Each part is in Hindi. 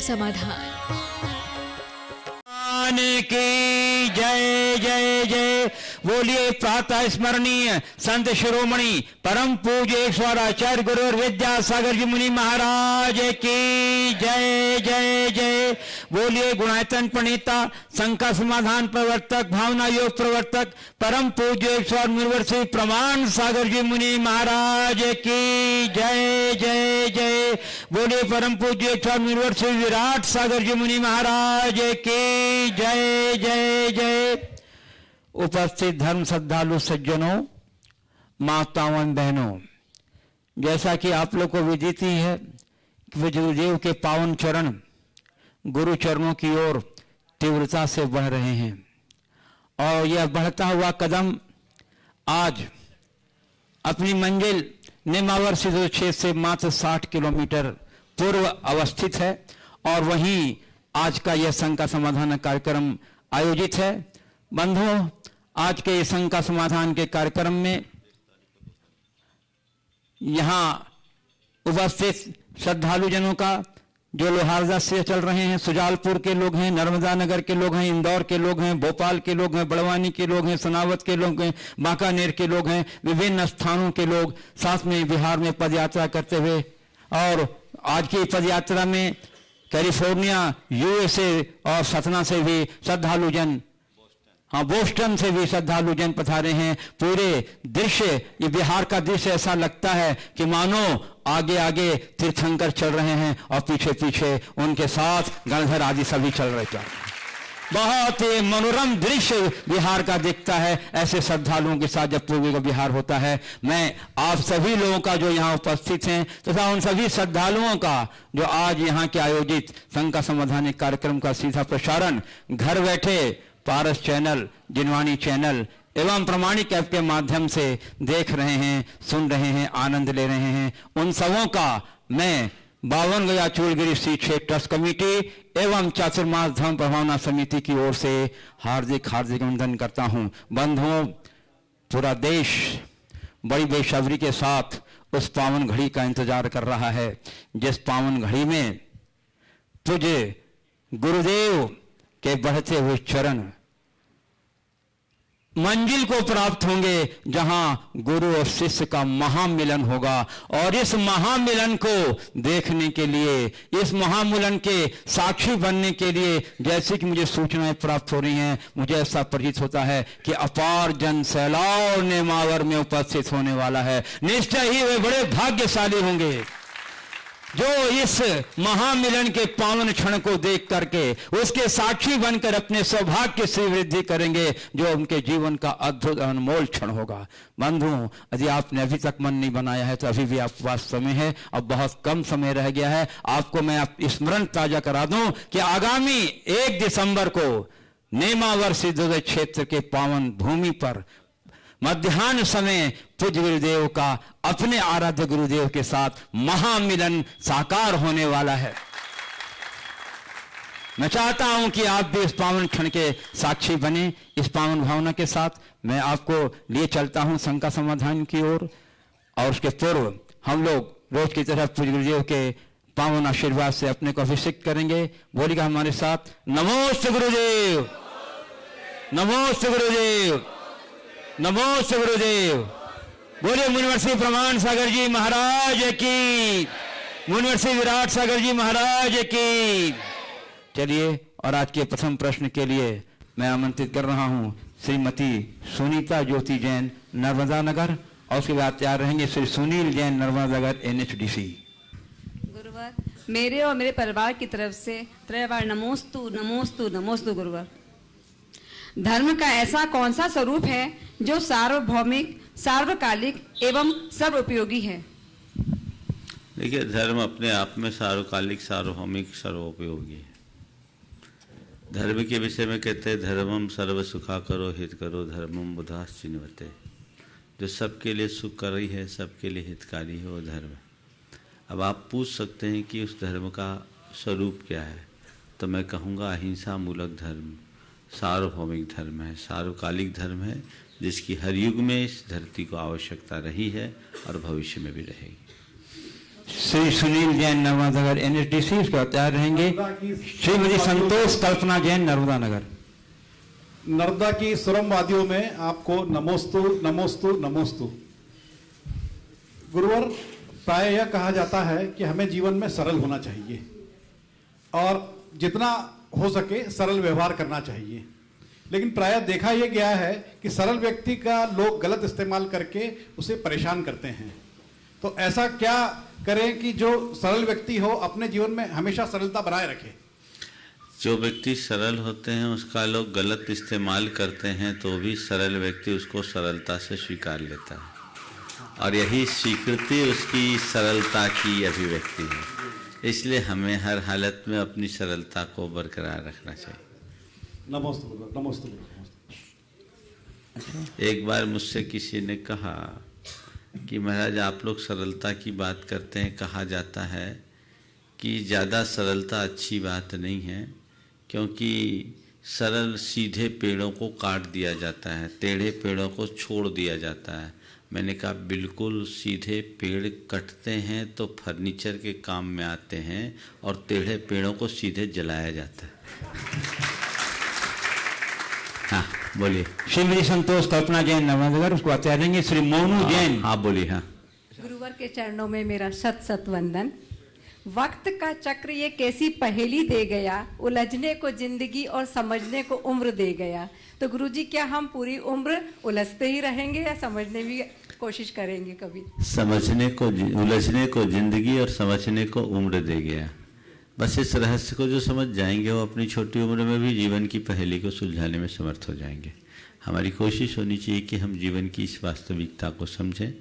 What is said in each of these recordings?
समाधान। की जय जय जय। बोलिए प्रातः स्मरणीय संत शिरोमणि परम पूज्य ईश्वर आचार्य गुरु विद्यासागर जी मुनि महाराज की जय जय जय। बोलिए गुणायतन प्रणेता शंका समाधान प्रवर्तक भावना योग प्रवर्तक परम पूज्य ईश्वर मुनिवर्षी प्रमाण सागर जी मुनि महाराज की जय जय जय। बोलिए परम पूज्य ईश्वर मुनिवर्षी विराट सागर जी मुनि महाराज की जय जय जय। उपस्थित धर्म श्रद्धालु सज्जनों, माताओं एवं बहनों, जैसा कि आप लोग को विदित ही है कि गुरुदेव के पावन चरण गुरु चरणों की ओर तीव्रता से बढ़ रहे हैं और यह बढ़ता हुआ कदम आज अपनी मंजिल नेमावर सिद्धों क्षेत्र से मात्र 60 किलोमीटर पूर्व अवस्थित है और वहीं आज का यह शंका समाधान कार्यक्रम आयोजित है। बंधुओं, आज के शंका समाधान के कार्यक्रम में यहाँ उपस्थित श्रद्धालुजनों का जो लोहारदा से चल रहे हैं, सुजालपुर के लोग हैं, नर्मदा नगर के लोग हैं, इंदौर के लोग हैं, भोपाल के लोग हैं, बड़वानी के लोग हैं, सनावत के लोग हैं, बांकानेर के लोग हैं, विभिन्न स्थानों के लोग साथ में बिहार में पदयात्रा करते हुए, और आज की पदयात्रा में कैलिफोर्निया, यूएसए और सतना से भी श्रद्धालुजन, हाँ बोस्टन से भी श्रद्धालुजन पधारे हैं। पूरे दृश्य, ये बिहार का दृश्य ऐसा लगता है कि मानो आगे आगे तीर्थंकर चल रहे हैं और पीछे पीछे उनके साथ गणधर आदि सभी चल रहे हैं। बहुत ही मनोरम दृश्य बिहार का दिखता है। ऐसे श्रद्धालुओं के साथ जब पूर्वी का बिहार होता है, मैं आप सभी लोगों का जो यहाँ उपस्थित हैं तथा उन सभी श्रद्धालुओं का जो आज यहाँ के आयोजित शंका समाधान कार्यक्रम का सीधा प्रसारण घर बैठे पारस चैनल, जिनवाणी चैनल एवं प्रमाणिक ऐप के माध्यम से देख रहे हैं, सुन रहे हैं, आनंद ले रहे हैं, उन सबों का मैं 52 गया चूड़गिरी श्री क्षेत्र ट्रस्ट कमेटी एवं चातुर्मास धर्म प्रभावना समिति की ओर से हार्दिक हार्दिक अभिनंदन करता हूं। बंधुओं, पूरा देश बड़ी बेसब्री के साथ उस पावन घड़ी का इंतजार कर रहा है जिस पावन घड़ी में तुझे गुरुदेव के बढ़ते हुए चरण मंजिल को प्राप्त होंगे जहां गुरु और शिष्य का महामिलन होगा। और इस महामिलन को देखने के लिए, इस महामिलन के साक्षी बनने के लिए जैसे कि मुझे सूचनाएं प्राप्त हो रही हैं, मुझे ऐसा प्रतीत होता है कि अपार जन सैलाब नेमावर में उपस्थित होने वाला है। निश्चय ही वे बड़े भाग्यशाली होंगे जो इस महामिलन के पावन क्षण को देख करके उसके साक्षी बनकर अपने सौभाग्य से वृद्धि करेंगे, जो उनके जीवन का अद्भुत अनमोल क्षण होगा। बंधुओं, यदि आपने अभी तक मन नहीं बनाया है तो अभी भी आपके पास समय है, अब बहुत कम समय रह गया है। आपको मैं स्मरण ताजा करा दूं कि आगामी 1 दिसंबर को नेमावर सिद्धोदय क्षेत्र के पावन भूमि पर मध्याह्न समय पूज्य गुरुदेव का अपने आराध्य गुरुदेव के साथ महामिलन साकार होने वाला है। मैं चाहता हूं कि आप भी इस पावन क्षण के साक्षी बने। इस पावन भावना के साथ मैं आपको लिए चलता हूं शंका समाधान की ओर, और उसके पूर्व हम लोग रोज की तरह पूज्य गुरुदेव के पावन आशीर्वाद से अपने को अभिषेक करेंगे। बोलिएगा हमारे साथ, नमोस्तु गुरुदेव, नमोस्तु गुरुदेव, नमोस्तु गुरुदेव। बोलिए मुनिवर्षी प्रमाण सागर जी महाराज की, मुनिवर्षी विराट सागर जी महाराज की। चलिए, और आज के प्रथम प्रश्न के लिए मैं आमंत्रित कर रहा हूं श्रीमती सुनीता ज्योति जैन, नर्मदा नगर, और उसके बाद तैयार रहेंगे श्री सुनील जैन, नर्मदा नगर, NHDC। गुरुवर, मेरे और मेरे परिवार की तरफ से त्रयवार नमोस्तु नमोस्तु नमोस्तु। गुरुवर, धर्म का ऐसा कौन सा स्वरूप है जो सार्वभौमिक, सार्वकालिक एवं सर्वोपयोगी है? देखिए, धर्म अपने आप में सार्वकालिक, सार्वभौमिक, सर्वोपयोगी है। धर्म के विषय में कहते हैं, धर्मम सर्व सुखा करो हित करो धर्मम बुधास चिन्हवते। जो सबके लिए सुखकारी है, सबके लिए हितकारी है, वो धर्म है। अब आप पूछ सकते हैं कि उस धर्म का स्वरूप क्या है, तो मैं कहूँगा अहिंसा मूलक धर्म सार्वभौमिक धर्म है, सार्वकालिक धर्म है, जिसकी हर युग में इस धरती को आवश्यकता रही है और भविष्य में भी रहेगी। श्री सुनील जैन नर्मदा नगर NSDC, उसके बाद तैयार रहेंगे श्रीमती संतोष कल्पना जैन नर्मदा नगर। नर्मदा की सुरम वादियों में आपको नमोस्तु नमोस्तु नमोस्तु। गुरुवर, प्राय यह कहा जाता है कि हमें जीवन में सरल होना चाहिए और जितना हो सके सरल व्यवहार करना चाहिए, लेकिन प्राय देखा यह गया है कि सरल व्यक्ति का लोग गलत इस्तेमाल करके उसे परेशान करते हैं। तो ऐसा क्या करें कि जो सरल व्यक्ति हो अपने जीवन में हमेशा सरलता बनाए रखे? जो व्यक्ति सरल होते हैं उसका लोग गलत इस्तेमाल करते हैं तो भी सरल व्यक्ति उसको सरलता से स्वीकार लेता है, और यही स्वीकृति उसकी सरलता की अभिव्यक्ति है। इसलिए हमें हर हालत में अपनी सरलता को बरकरार रखना चाहिए। नमोस्तु गुरुवर, नमोस्तु गुरुवर। एक बार मुझसे किसी ने कहा कि महाराज आप लोग सरलता की बात करते हैं, कहा जाता है कि ज़्यादा सरलता अच्छी बात नहीं है, क्योंकि सरल सीधे पेड़ों को काट दिया जाता है, टेढ़े पेड़ों को छोड़ दिया जाता है। मैंने कहा बिल्कुल, सीधे पेड़ कटते हैं तो फर्नीचर के काम में आते हैं और टेढ़े पेड़ों को सीधे जलाया जाता है। हाँ बोलिए। श्रीमती संतोष कल्पना जैन नर्मदा नगर, उसको बाद तैयार रहेंगे श्री मोनू जैन। हाँ बोलिए। हाँ, गुरुवर के चरणों में मेरा शत शत वंदन। वक्त का चक्र ये कैसी पहेली दे गया, उलझने को जिंदगी और समझने को उम्र दे गया। तो गुरुजी, क्या हम पूरी उम्र उलझते ही रहेंगे या समझने भी कोशिश करेंगे कभी? समझने को, उलझने को जिंदगी और समझने को उम्र दे गया। बस इस रहस्य को जो समझ जाएंगे वो अपनी छोटी उम्र में भी जीवन की पहेली को सुलझाने में समर्थ हो जाएंगे। हमारी कोशिश होनी चाहिए कि हम जीवन की इस वास्तविकता को समझें,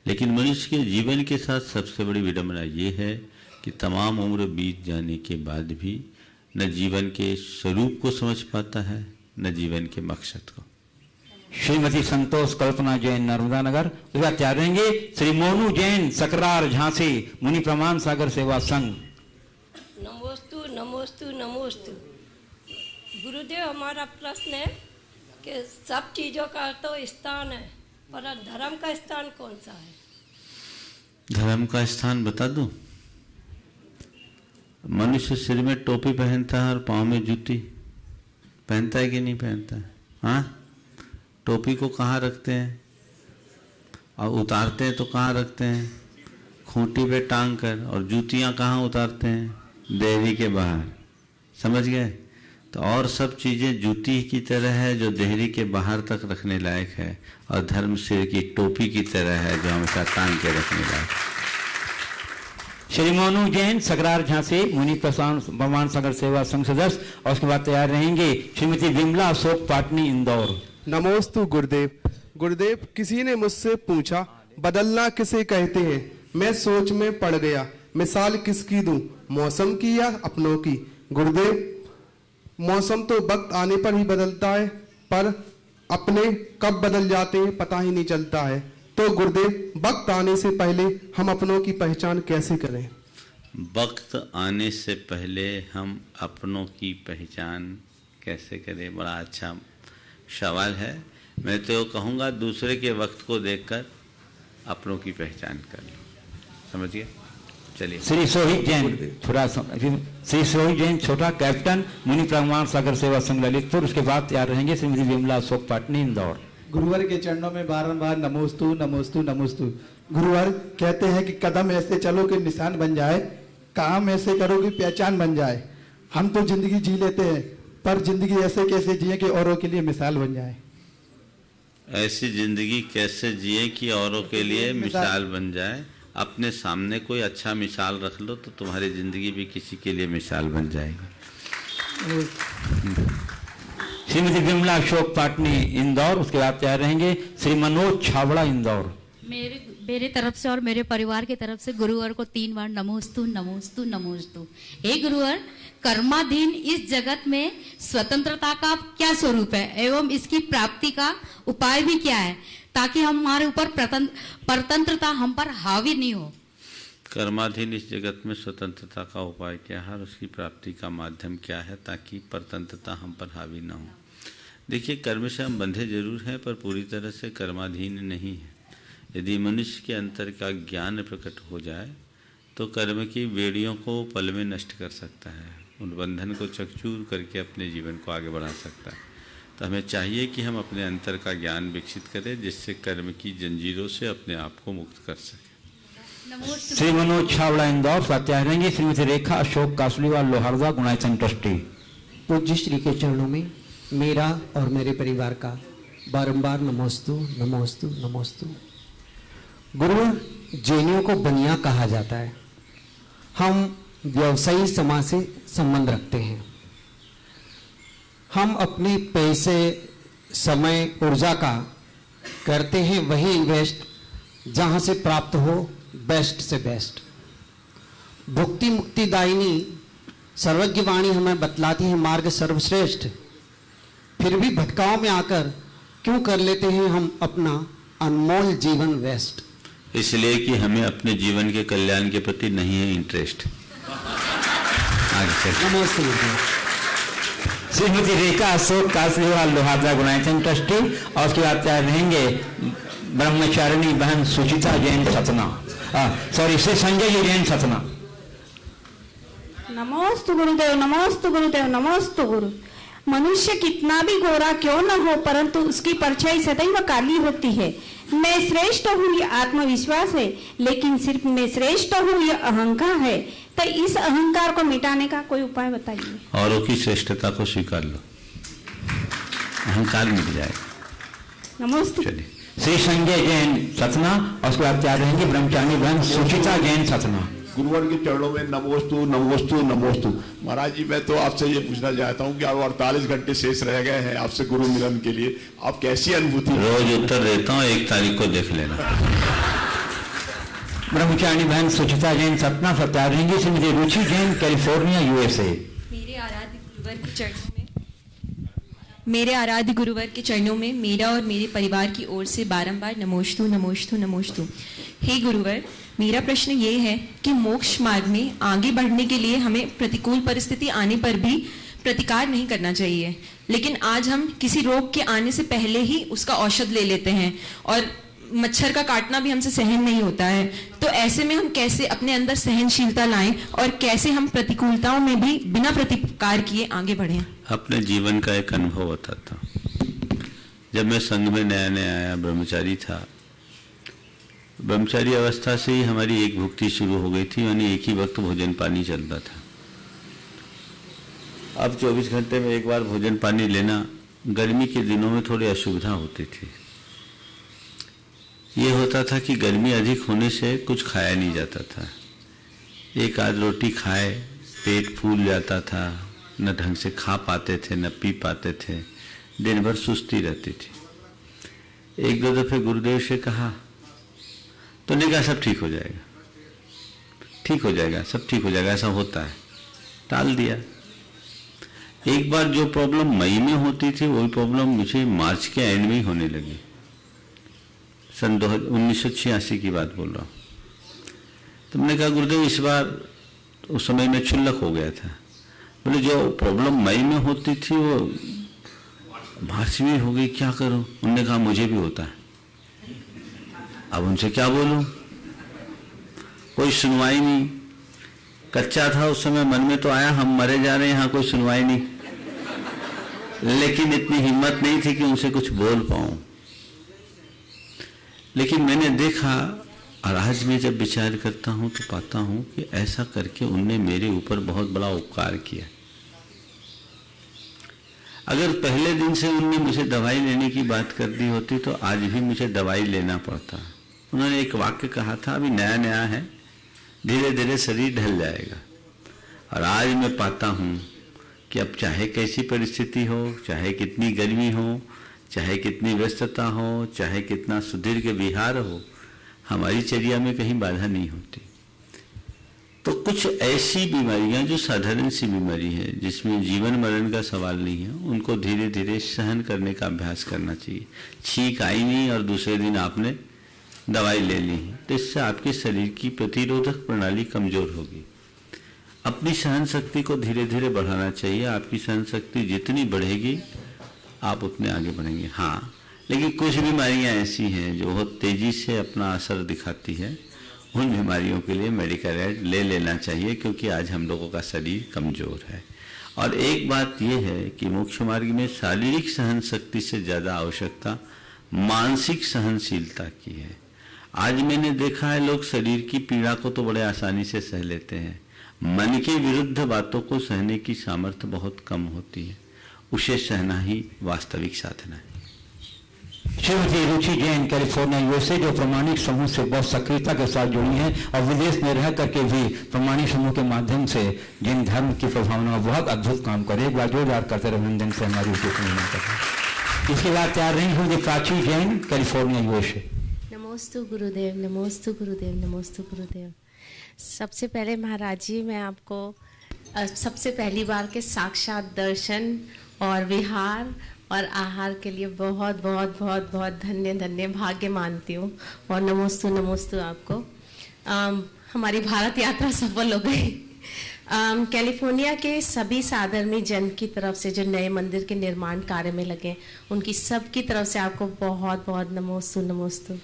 लेकिन मनुष्य के जीवन के साथ सबसे बड़ी विडंबना ये है कि तमाम उम्र बीत जाने के बाद भी न जीवन के स्वरूप को समझ पाता है न जीवन के मकसद को। श्रीमती संतोष कल्पना जैन नर्मदा नगर, उसके बाद तैयार रहेंगे श्री मोनू जैन सकरार झांसी मुनि प्रमाण सागर सेवा संघ। नमोस्तु नमोस्तु नमोस्तु। गुरुदेव, हमारा प्रश्न है कि सब चीज़ों का तो स्थान है, पर धर्म का स्थान कौन सा है? धर्म का स्थान बता दूं? मनुष्य सिर में टोपी पहनता है और पाँव में जूती पहनता है कि नहीं पहनता है? हाँ, टोपी को कहाँ रखते हैं और उतारते हैं तो कहाँ रखते हैं? खूंटी पे टांग कर। और जूतियाँ कहाँ उतारते हैं? देहरी के बाहर। समझ गए? तो और सब चीज़ें जूती की तरह है जो देहरी के बाहर तक रखने लायक है, और धर्म सिर की टोपी की तरह है जो हमेशा टांग के रखने लायक है। श्री मोनू जैन सकरार झांसी मुनि प्रमाण सागर सेवा संघ सदस्य, और उसके बाद तैयार रहेंगे श्रीमती विमला अशोक पाटनी इंदौर। नमोस्तु गुरुदेव। गुरुदेव, किसी ने मुझसे पूछा बदलना किसे कहते हैं? मैं सोच में पड़ गया, मिसाल किसकी दूं, मौसम की या अपनों की? गुरुदेव, मौसम तो वक्त आने पर ही बदलता है, पर अपने कब बदल जाते हैं पता ही नहीं चलता है। तो गुरुदेव, वक्त आने से पहले हम अपनों की पहचान कैसे करें? वक्त आने से पहले हम अपनों की पहचान कैसे करें? बड़ा अच्छा सवाल है। मैं तो कहूँगा दूसरे के वक्त को देखकर अपनों की पहचान कर लो। समझिए? चलिए। श्री सोहित जैन छोटा, श्री सोहित जैन छोटा कैप्टन मुनि प्रमाण सागर सेवा संघ ललितपुर, उसके बाद तैयार रहेंगे श्रीमती विमला अशोक पाटनी इंदौर। गुरुवर के चरणों में बारंबार नमोस्तु नमोस्तु नमोस्तु। गुरुवर कहते हैं कि कदम ऐसे चलो कि निशान बन जाए, काम ऐसे करो कि पहचान बन जाए। हम तो जिंदगी जी लेते हैं, पर जिंदगी ऐसे कैसे जिए कि औरों के लिए मिसाल बन जाए। ऐसी जिंदगी कैसे जिए कि औरों के लिए मिसाल बन जाए? अपने सामने कोई अच्छा मिसाल रख लो तो तुम्हारी जिंदगी भी किसी के लिए मिसाल बन जाएगी। श्रीमती विमला अशोक पाटनी इंदौर, उसके बाद तैयार रहेंगे श्री मनोज छाबड़ा इंदौर। मेरे तरफ से और मेरे परिवार की तरफ से गुरुवर को 3 बार नमोस्तु नमोस्तु नमोस्तु। हे गुरुवर, कर्माधीन इस जगत में स्वतंत्रता का क्या स्वरूप है एवं इसकी प्राप्ति का उपाय भी क्या है, ताकि हमारे ऊपर परतंत्रता हम पर हावी नहीं हो? कर्माधीन इस जगत में स्वतंत्रता का उपाय क्या है और उसकी प्राप्ति का माध्यम क्या है ताकि परतंत्रता हम पर हावी न हो? देखिए, कर्म से हम बंधे जरूर हैं पर पूरी तरह से कर्माधीन नहीं है। यदि मनुष्य के अंतर का ज्ञान प्रकट हो जाए तो कर्म की बेड़ियों को पल में नष्ट कर सकता है, उन बंधन को चकचूर करके अपने जीवन को आगे बढ़ा सकता है। तो हमें चाहिए कि हम अपने अंतर का ज्ञान विकसित करें, जिससे कर्म की जंजीरों से अपने आप को मुक्त कर सकें। श्री मनोज छावड़ा इंदौर सत्याग्रही, श्रीमती रेखा अशोक कासलीवाल लोहारदा गुणायचन ट्रस्टी। पूज्य श्री के चरणों में मेरा और मेरे परिवार का बारंबार नमोस्तु नमोस्तु नमोस्तु। गुरु, जैनियों को बनिया कहा जाता है। हम व्यवसायी समाज से संबंध रखते हैं। हम अपने पैसे, समय, ऊर्जा का करते हैं वही इन्वेस्ट जहां से प्राप्त हो बेस्ट से बेस्ट। भुक्ति मुक्ति दायिनी सर्वज्ञ वाणी हमें बतलाती है मार्ग सर्वश्रेष्ठ। फिर भी भटकाव में आकर क्यों कर लेते हैं हम अपना अनमोल जीवन वेस्ट? इसलिए कि हमें अपने जीवन के कल्याण के प्रति नहीं है इंटरेस्ट। नमस्ते। श्रीमती रेखा अशोक कासलीवाल लोहारदा गुणायचन ट्रस्टी और उसके बाद रहेंगे ब्रह्मचारिणी बहन सुचिता जैन सतना, सॉरी श्री संजय जी जैन सतना। नमोस्तु गुरुदेव, नमोस्तु गुरुदेव, नमोस्तु गुरु। मनुष्य कितना भी गोरा क्यों न हो, परंतु उसकी परछाई सदैव काली होती है। मैं श्रेष्ठ हूँ ये आत्मविश्वास है, लेकिन सिर्फ मैं श्रेष्ठ हूँ ये अहंकार है। तो इस अहंकार को मिटाने का कोई उपाय बताइए। औरों की श्रेष्ठता को स्वीकार लो, अहंकार मिट जाएगा। नमस्ते। चलिए श्री संजय जैन सतना और उसके बाद क्या रहेंगे ब्रह्मचारिणी बहन सुचिता जैन सतना। गुरुवर के चरणों में नमोस्तु नमोस्तु नमोस्तु। महाराज जी, मैं तो आपसे ये पूछना चाहता हूँ कि अब 48 घंटे शेष रह गए हैं आपसे गुरु मिलन के लिए, आप कैसी अनुभूति? रोज उत्तर देता हूँ, 1 तारीख को देख लेना। ब्रह्मचारिणी बहन सुचिता जैन सतना सत्याग्रही, श्रीमती रुचि जैन कैलिफोर्निया USA। मेरे आराध्य गुरुवर के चरणों में मेरा और मेरे परिवार की ओर से बारंबार नमोस्तु नमोस्तु नमोस्तु। हे गुरुवर, मेरा प्रश्न ये है कि मोक्ष मार्ग में आगे बढ़ने के लिए हमें प्रतिकूल परिस्थिति आने पर भी प्रतिकार नहीं करना चाहिए, लेकिन आज हम किसी रोग के आने से पहले ही उसका औषध ले लेते हैं और मच्छर का काटना भी हमसे सहन नहीं होता है। तो ऐसे में हम कैसे अपने अंदर सहनशीलता लाएं और कैसे हम प्रतिकूलताओं में भी बिना प्रतिकार किए आगे बढ़ें? अपने जीवन का एक अनुभव होता था। जब मैं संघ में नया नया आया, ब्रह्मचारी था, ब्रह्मचारी अवस्था से ही हमारी एक भुक्ति शुरू हो गई थी, यानी एक ही वक्त भोजन पानी चलता था। अब 24 घंटे में एक बार भोजन पानी लेना गर्मी के दिनों में थोड़ी असुविधा होती थी। ये होता था कि गर्मी अधिक होने से कुछ खाया नहीं जाता था। एक आध रोटी खाए पेट फूल जाता था, न ढंग से खा पाते थे न पी पाते थे, दिन भर सुस्ती रहती थी। 1-2 दफे गुरुदेव से कहा तो ने कहा सब ठीक हो जाएगा, ठीक हो जाएगा, सब ठीक हो जाएगा, ऐसा होता है, टाल दिया। एक बार जो प्रॉब्लम मई में होती थी वही प्रॉब्लम मुझे मार्च के एंड में ही होने लगी। सन 1986 की बात बोल रहा हूँ। तो मैंने कहा गुरुदेव इस बार, उस समय में क्षुल्लक हो गया था, बोले जो प्रॉब्लम मई में होती थी वो मार्च में हो गई, क्या करूं? उन्होंने कहा मुझे भी होता है। अब उनसे क्या बोलूं, कोई सुनवाई नहीं। कच्चा था उस समय, मन में तो आया हम मरे जा रहे हैं, यहाँ कोई सुनवाई नहीं, लेकिन इतनी हिम्मत नहीं थी कि उनसे कुछ बोल पाऊं। लेकिन मैंने देखा और आज मैं जब विचार करता हूं तो पाता हूं कि ऐसा करके उनने मेरे ऊपर बहुत बड़ा उपकार किया। अगर पहले दिन से उनने मुझे दवाई लेने की बात कर दी होती तो आज भी मुझे दवाई लेना पड़ता। उन्होंने एक वाक्य कहा था, अभी नया नया है, धीरे धीरे शरीर ढल जाएगा। और आज मैं पाता हूं कि अब चाहे कैसी परिस्थिति हो, चाहे कितनी गर्मी हो, चाहे कितनी व्यस्तता हो, चाहे कितना सुदीर्घ विहार हो, हमारी चर्या में कहीं बाधा नहीं होती। तो कुछ ऐसी बीमारियां जो साधारण सी बीमारी है, जिसमें जीवन मरण का सवाल नहीं है, उनको धीरे धीरे सहन करने का अभ्यास करना चाहिए। छींक आई नहीं और दूसरे दिन आपने दवाई ले ली, तो इससे आपके शरीर की प्रतिरोधक प्रणाली कमजोर होगी। अपनी सहन शक्ति को धीरे धीरे बढ़ाना चाहिए। आपकी सहन शक्ति जितनी बढ़ेगी आप उतने आगे बढ़ेंगे। हाँ, लेकिन कुछ बीमारियां ऐसी हैं जो बहुत तेजी से अपना असर दिखाती है, उन बीमारियों के लिए मेडिकल एड ले लेना चाहिए, क्योंकि आज हम लोगों का शरीर कमजोर है। और एक बात यह है कि मोक्ष मार्ग में शारीरिक सहन शक्ति से ज़्यादा आवश्यकता मानसिक सहनशीलता की है। आज मैंने देखा है लोग शरीर की पीड़ा को तो बड़े आसानी से सह लेते हैं, मन के विरुद्ध बातों को सहने की सामर्थ्य बहुत कम होती है। उसे सहना ही वास्तविक साधना है। श्रीमती रुचि जैन कैलिफोर्निया यूएसए, जो प्रमाणिक समूह से बहुत सक्रियता के साथ जुड़ी हैं और विदेश में रह करके भी प्रमाणिक समूह के माध्यम से जिन धर्म की प्रभावना बहुत अद्भुत काम करे, एक बार जोरदार करते अभिनंदन से हमारी उचित निर्णय करें। इसके बाद तैयार रही श्रीमती प्राची जैन कैलिफोर्निया यूएसए। नमोस्तु गुरुदेव, नमोस्तु गुरुदेव, नमोस्तु गुरुदेव। सबसे पहले महाराज जी, मैं आपको सबसे पहली बार के साक्षात दर्शन और विहार और आहार के लिए बहुत बहुत बहुत बहुत धन्य भाग्य मानती हूँ। और नमोस्तु नमोस्तु आपको। हमारी भारत यात्रा सफल हो गई। कैलिफोर्निया के सभी साधर्मी जन की तरफ से जो नए मंदिर के निर्माण कार्य में लगे, उनकी सब की तरफ से आपको बहुत बहुत नमोस्तु नमोस्तु।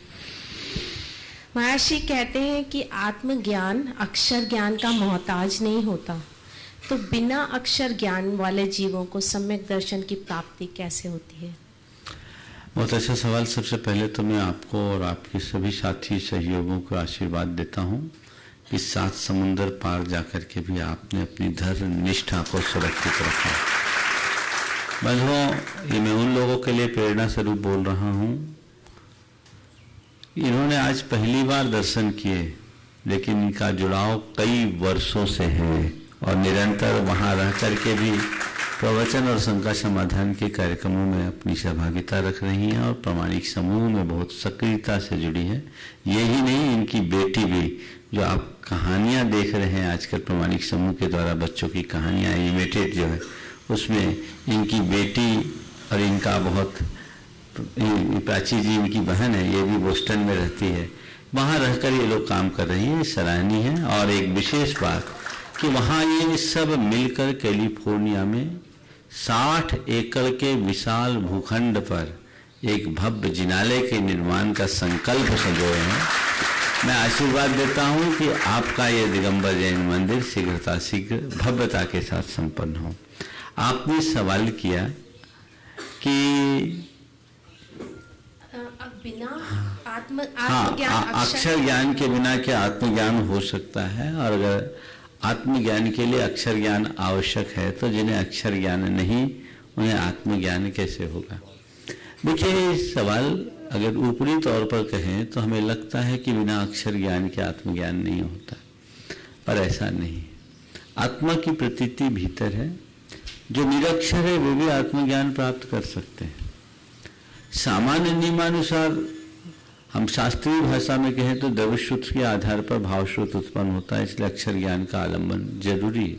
महर्षि कहते हैं कि आत्मज्ञान अक्षर ज्ञान का मोहताज नहीं होता, तो बिना अक्षर ज्ञान वाले जीवों को सम्यक दर्शन की प्राप्ति कैसे होती है? बहुत अच्छा सवाल। सबसे पहले तो मैं आपको और आपके सभी साथी सहयोगों को आशीर्वाद देता हूँ कि 7 समुंदर पार जाकर के भी आपने अपनी धर्म निष्ठा को सुरक्षित रखा। बंधुओं, ये मैं उन लोगों के लिए प्रेरणा स्वरूप बोल रहा हूँ, इन्होंने आज पहली बार दर्शन किए, लेकिन इनका जुड़ाव कई वर्षों से है और निरंतर वहाँ रह करके भी प्रवचन और शंका समाधान के कार्यक्रमों में अपनी सहभागिता रख रही हैं और प्रामाणिक समूह में बहुत सक्रियता से जुड़ी है। यही नहीं, इनकी बेटी भी, जो आप कहानियाँ देख रहे हैं आजकल प्रामाणिक समूह के द्वारा बच्चों की कहानियाँ इमिटेट जो है, उसमें इनकी बेटी और इनका बहुत, प्राची जी इनकी बहन है, ये भी बोस्टन में रहती है, वहाँ रहकर ये लोग काम कर रही है, सराहनीय है। और एक विशेष बात कि वहाँ ये सब मिलकर कैलिफोर्निया में 60 एकड़ के विशाल भूखंड पर एक भव्य जिनालय के निर्माण का संकल्प संजोए हैं। मैं आशीर्वाद देता हूँ कि आपका ये दिगंबर जैन मंदिर शीघ्र भव्यता के साथ संपन्न हो। आपने सवाल किया कि बिना अक्षर ज्ञान के बिना क्या आत्मज्ञान हो सकता है, और अगर आत्मज्ञान के लिए अक्षर ज्ञान आवश्यक है तो जिन्हें अक्षर ज्ञान नहीं, उन्हें आत्मज्ञान कैसे होगा? देखिए, सवाल अगर ऊपरी तौर पर कहें तो हमें लगता है कि बिना अक्षर ज्ञान के आत्मज्ञान नहीं होता, पर ऐसा नहीं। आत्मा की प्रतीति भीतर है। जो निरक्षर है वे भी आत्मज्ञान प्राप्त कर सकते हैं। सामान्य नियमानुसार हम शास्त्रीय भाषा में कहें तो द्रव्य सूत्र के आधार पर भाव सूत्र उत्पन्न होता है, इसलिए अक्षर ज्ञान का आलंबन जरूरी है।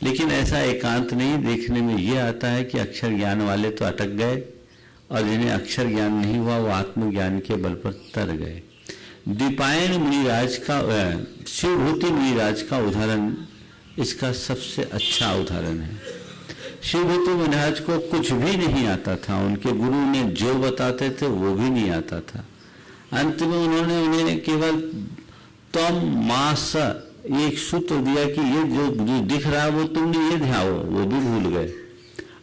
लेकिन ऐसा एकांत नहीं, देखने में यह आता है कि अक्षर ज्ञान वाले तो अटक गए और जिन्हें अक्षर ज्ञान नहीं हुआ वो आत्मज्ञान के बल पर तर गए। दीपायन मुनिराज का, शिवभूति मुनिराज का उदाहरण इसका सबसे अच्छा उदाहरण है। शिवभूति मुनिराज को कुछ भी नहीं आता था, उनके गुरु ने जो बताते थे वो भी नहीं आता था। अंत में उन्होंने उन्हें केवल तम मास एक सूत्र दिया कि ये जो दिख रहा है वो तुमने ये ध्याओ, वो भी भूल गए।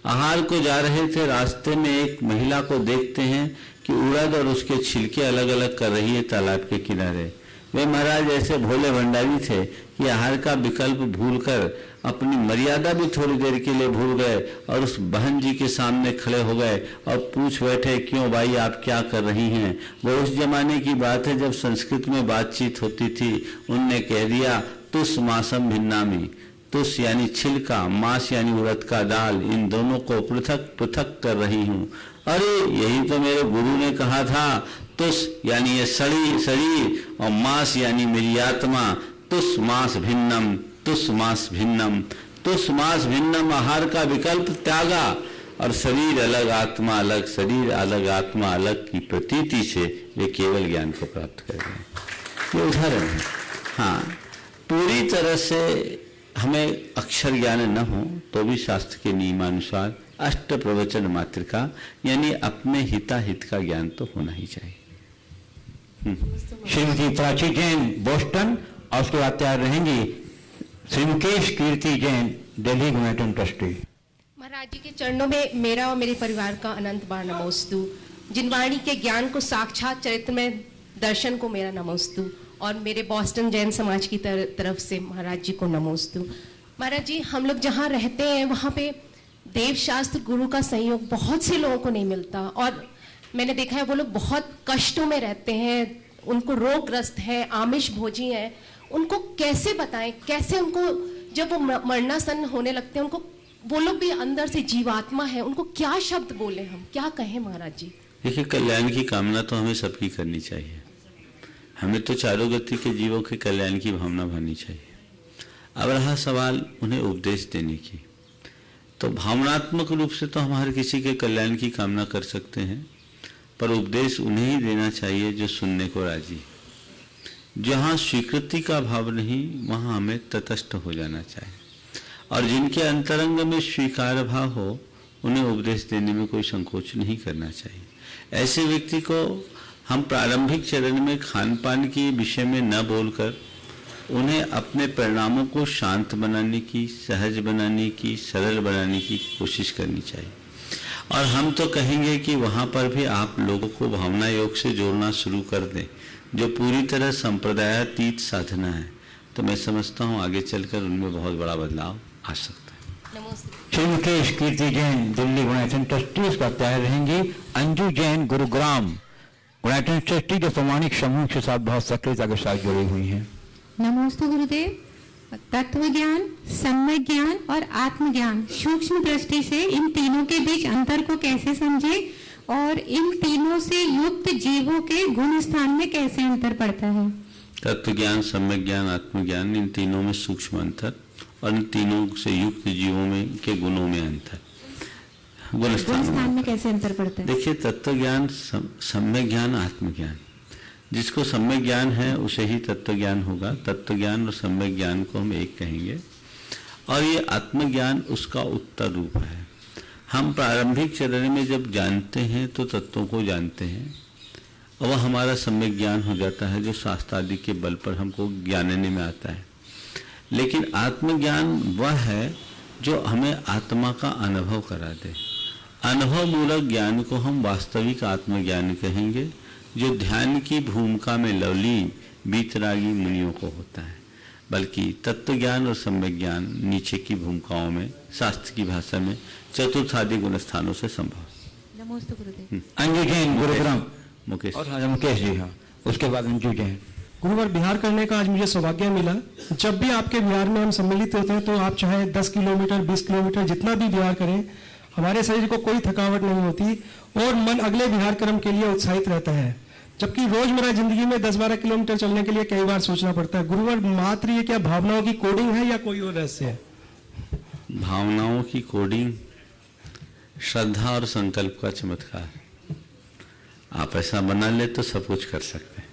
आहार को जा रहे थे, रास्ते में एक महिला को देखते हैं कि उड़द और उसके छिलके अलग अलग कर रही है तालाब के किनारे। वे महाराज ऐसे भोले भंडारी थे कि आहार का विकल्प भूलकर अपनी मर्यादा भी थोड़ी देर के लिए भूल गए और उस बहन जी के सामने खड़े हो गए और पूछ बैठे, क्यों भाई आप क्या कर रही हैं? वो उस जमाने की बात है जब संस्कृत में बातचीत होती थी। उनने कह दिया, तुस मासम भिन्नामी। तुस यानी छिलका, मास यानी उड़द का दाल, इन दोनों को पृथक पृथक कर रही हूँ। अरे यही तो मेरे गुरु ने कहा था। तुस यानी ये शरीर और मास यानी मेरी आत्मा। तुस मास भिन्नम, तुस मास भिन्नम, तुस मास भिन्नम। आहार का विकल्प त्यागा और शरीर अलग आत्मा अलग, शरीर अलग आत्मा अलग की प्रतीति से वे केवल ज्ञान को प्राप्त कर गए। ये उदाहरण है। हाँ, पूरी तरह से हमें अक्षर ज्ञान न हो तो भी शास्त्र के नियमानुसार अष्ट प्रवचन मात्र का यानी अपने हिताहित का ज्ञान तो होना ही चाहिए। श्रीमती प्राची जैन बोस्टन, और उसके बाद तैयार रहेंगी श्री मुकेश कीर्ति जैन दिल्ली यूनाइटेड ट्रस्टी। महाराज जी के चरणों में मेरा और मेरे परिवार का अनंत बार नमोस्तु। जिनवाणी के ज्ञान को साक्षात चरित्र में दर्शन को मेरा नमोस्तु, और मेरे बॉस्टन जैन समाज की तरफ से महाराज जी को नमोस्तु। महाराज जी, हम लोग जहाँ रहते हैं वहाँ पे देव शास्त्र गुरु का सहयोग बहुत से लोगों को नहीं मिलता, और मैंने देखा है वो लोग बहुत कष्टों में रहते हैं, उनको रोगग्रस्त है, आमिष भोजी हैं। उनको कैसे बताएं, कैसे उनको जब वो मरणासन होने लगते हैं, उनको वो लोग भी अंदर से जीवात्मा है, उनको क्या शब्द बोले, हम क्या कहें महाराज जी? देखिए, कल्याण की कामना तो हमें सबकी करनी चाहिए। हमें तो चारों गति के जीवों के कल्याण की भावना भरनी चाहिए। अब रहा सवाल उन्हें उपदेश देने की, तो भावनात्मक रूप से तो हम हर किसी के कल्याण की कामना कर सकते हैं, पर उपदेश उन्हें ही देना चाहिए जो सुनने को राजी। जहाँ स्वीकृति का भाव नहीं, वहाँ हमें तटस्थ हो जाना चाहिए, और जिनके अंतरंग में स्वीकार भाव हो, उन्हें उपदेश देने में कोई संकोच नहीं करना चाहिए। ऐसे व्यक्ति को हम प्रारंभिक चरण में खान पान के विषय में न बोलकर उन्हें अपने परिणामों को शांत बनाने की, सहज बनाने की, सरल बनाने की कोशिश करनी चाहिए। और हम तो कहेंगे कि वहाँ पर भी आप लोगों को भावना योग से जोड़ना शुरू कर दें, जो पूरी तरह संप्रदायातीत साधना है, तो मैं समझता हूँ आगे चलकर उनमें बहुत बड़ा बदलाव आ सकता है। श्री मुकेश कीर्ति जैन दिल्ली यूनाइटेड ट्रस्टी, उसका तैयार रहेंगी अंजू जैन गुरुग्राम यूनाइटेड ट्रस्टी, जो प्रमाणिक समूह के साथ बहुत सक्रियता के साथ जुड़ी हुई हैं। नमोस्तु गुरुदेव। तत्व ज्ञान, सम्यक ज्ञान और आत्मज्ञान, सूक्ष्म दृष्टि से इन तीनों के बीच अंतर को कैसे समझे, और इन तीनों से युक्त जीवों के गुण स्थान में कैसे अंतर पड़ता है? तत्व ज्ञान, सम्यक ज्ञान, आत्मज्ञान, इन तीनों में सूक्ष्म अंतर, और इन तीनों से युक्त जीवों में के गुणों में अंतर, गुण स्थान में कैसे अंतर पड़ता है? देखिए, तत्व ज्ञान, सम्यक ज्ञान, आत्मज्ञान, जिसको सम्यक ज्ञान है उसे ही तत्व ज्ञान होगा। तत्व ज्ञान और सम्यक ज्ञान को हम एक कहेंगे, और ये आत्मज्ञान उसका उत्तर रूप है। हम प्रारंभिक चरण में जब जानते हैं तो तत्वों को जानते हैं, और वह हमारा सम्यक ज्ञान हो जाता है, जो शास्त्र आदि के बल पर हमको ज्ञानने में आता है। लेकिन आत्मज्ञान वह है जो हमें आत्मा का अनुभव करा दे। अनुभव मूलक ज्ञान को हम वास्तविक आत्मज्ञान कहेंगे, जो ध्यान की भूमिका में लवलीन बीतरागी मुनियों को होता है। बल्कि तत्व ज्ञान और सम्यक ज्ञान नीचे की भूमिकाओं में, शास्त्र की भाषा में चतुर्थादि गुण स्थानों से संभव। नमोस्तु गुरुदेव। अंजू जैन गुरुग्राम, मुकेश और मुकेश जी, हाँ, उसके बाद अंजू जैन। गुरुवार बिहार करने का आज मुझे सौभाग्य मिला। जब भी आपके बिहार में हम सम्मिलित होते हैं, तो आप चाहे 10 किलोमीटर 20 किलोमीटर जितना भी बिहार करें, हमारे शरीर को कोई थकावट नहीं होती, और मन अगले बिहार क्रम के लिए उत्साहित रहता है। जबकि रोजमर्रा जिंदगी में 10-12 किलोमीटर चलने के लिए कई बार सोचना पड़ता है। गुरुवार मात्र ये क्या भावनाओं की कोडिंग है या कोई और रहस्य है? भावनाओं की कोडिंग, श्रद्धा और संकल्प का चमत्कार। आप ऐसा बना ले तो सब कुछ कर सकते हैं।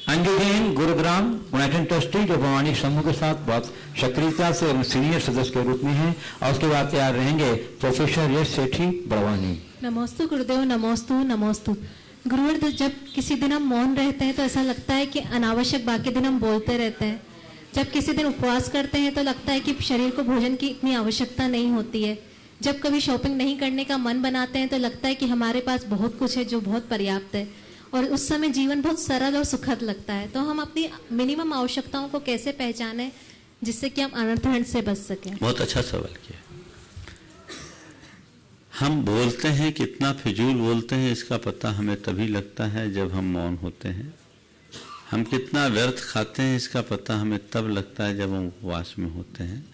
अंजू जैन गुरुग्राम यूनाइटेड ट्रस्टी, जो प्रमाणिक समूह के साथ बहुत सक्रियता से सीनियर सदस्य के रूप में हैं, और उसके बाद तैयार रहेंगे प्रोफेसर यश सेठी बड़वानी। नमोस्तु गुरुदेव। नमोस्तु नमोस्तु गुरुवर। जब किसी दिन हम मौन रहते हैं तो ऐसा लगता है कि अनावश्यक बाकी दिन हम बोलते रहते हैं। जब किसी दिन उपवास करते हैं तो लगता है कि शरीर को भोजन की इतनी आवश्यकता नहीं होती है। जब कभी शॉपिंग नहीं करने का मन बनाते हैं तो लगता है कि हमारे पास बहुत कुछ है जो बहुत पर्याप्त है, और उस समय जीवन बहुत सरल और सुखद लगता है। तो हम अपनी मिनिमम आवश्यकताओं को कैसे पहचानें जिससे कि हम अनर्थन से बच सकें? बहुत अच्छा सवाल किया। हम बोलते हैं, कितना फिजूल बोलते हैं, इसका पता हमें तभी लगता है जब हम मौन होते हैं। हम कितना व्यर्थ खाते हैं, इसका पता हमें तब लगता है जब हम उपवास में होते हैं।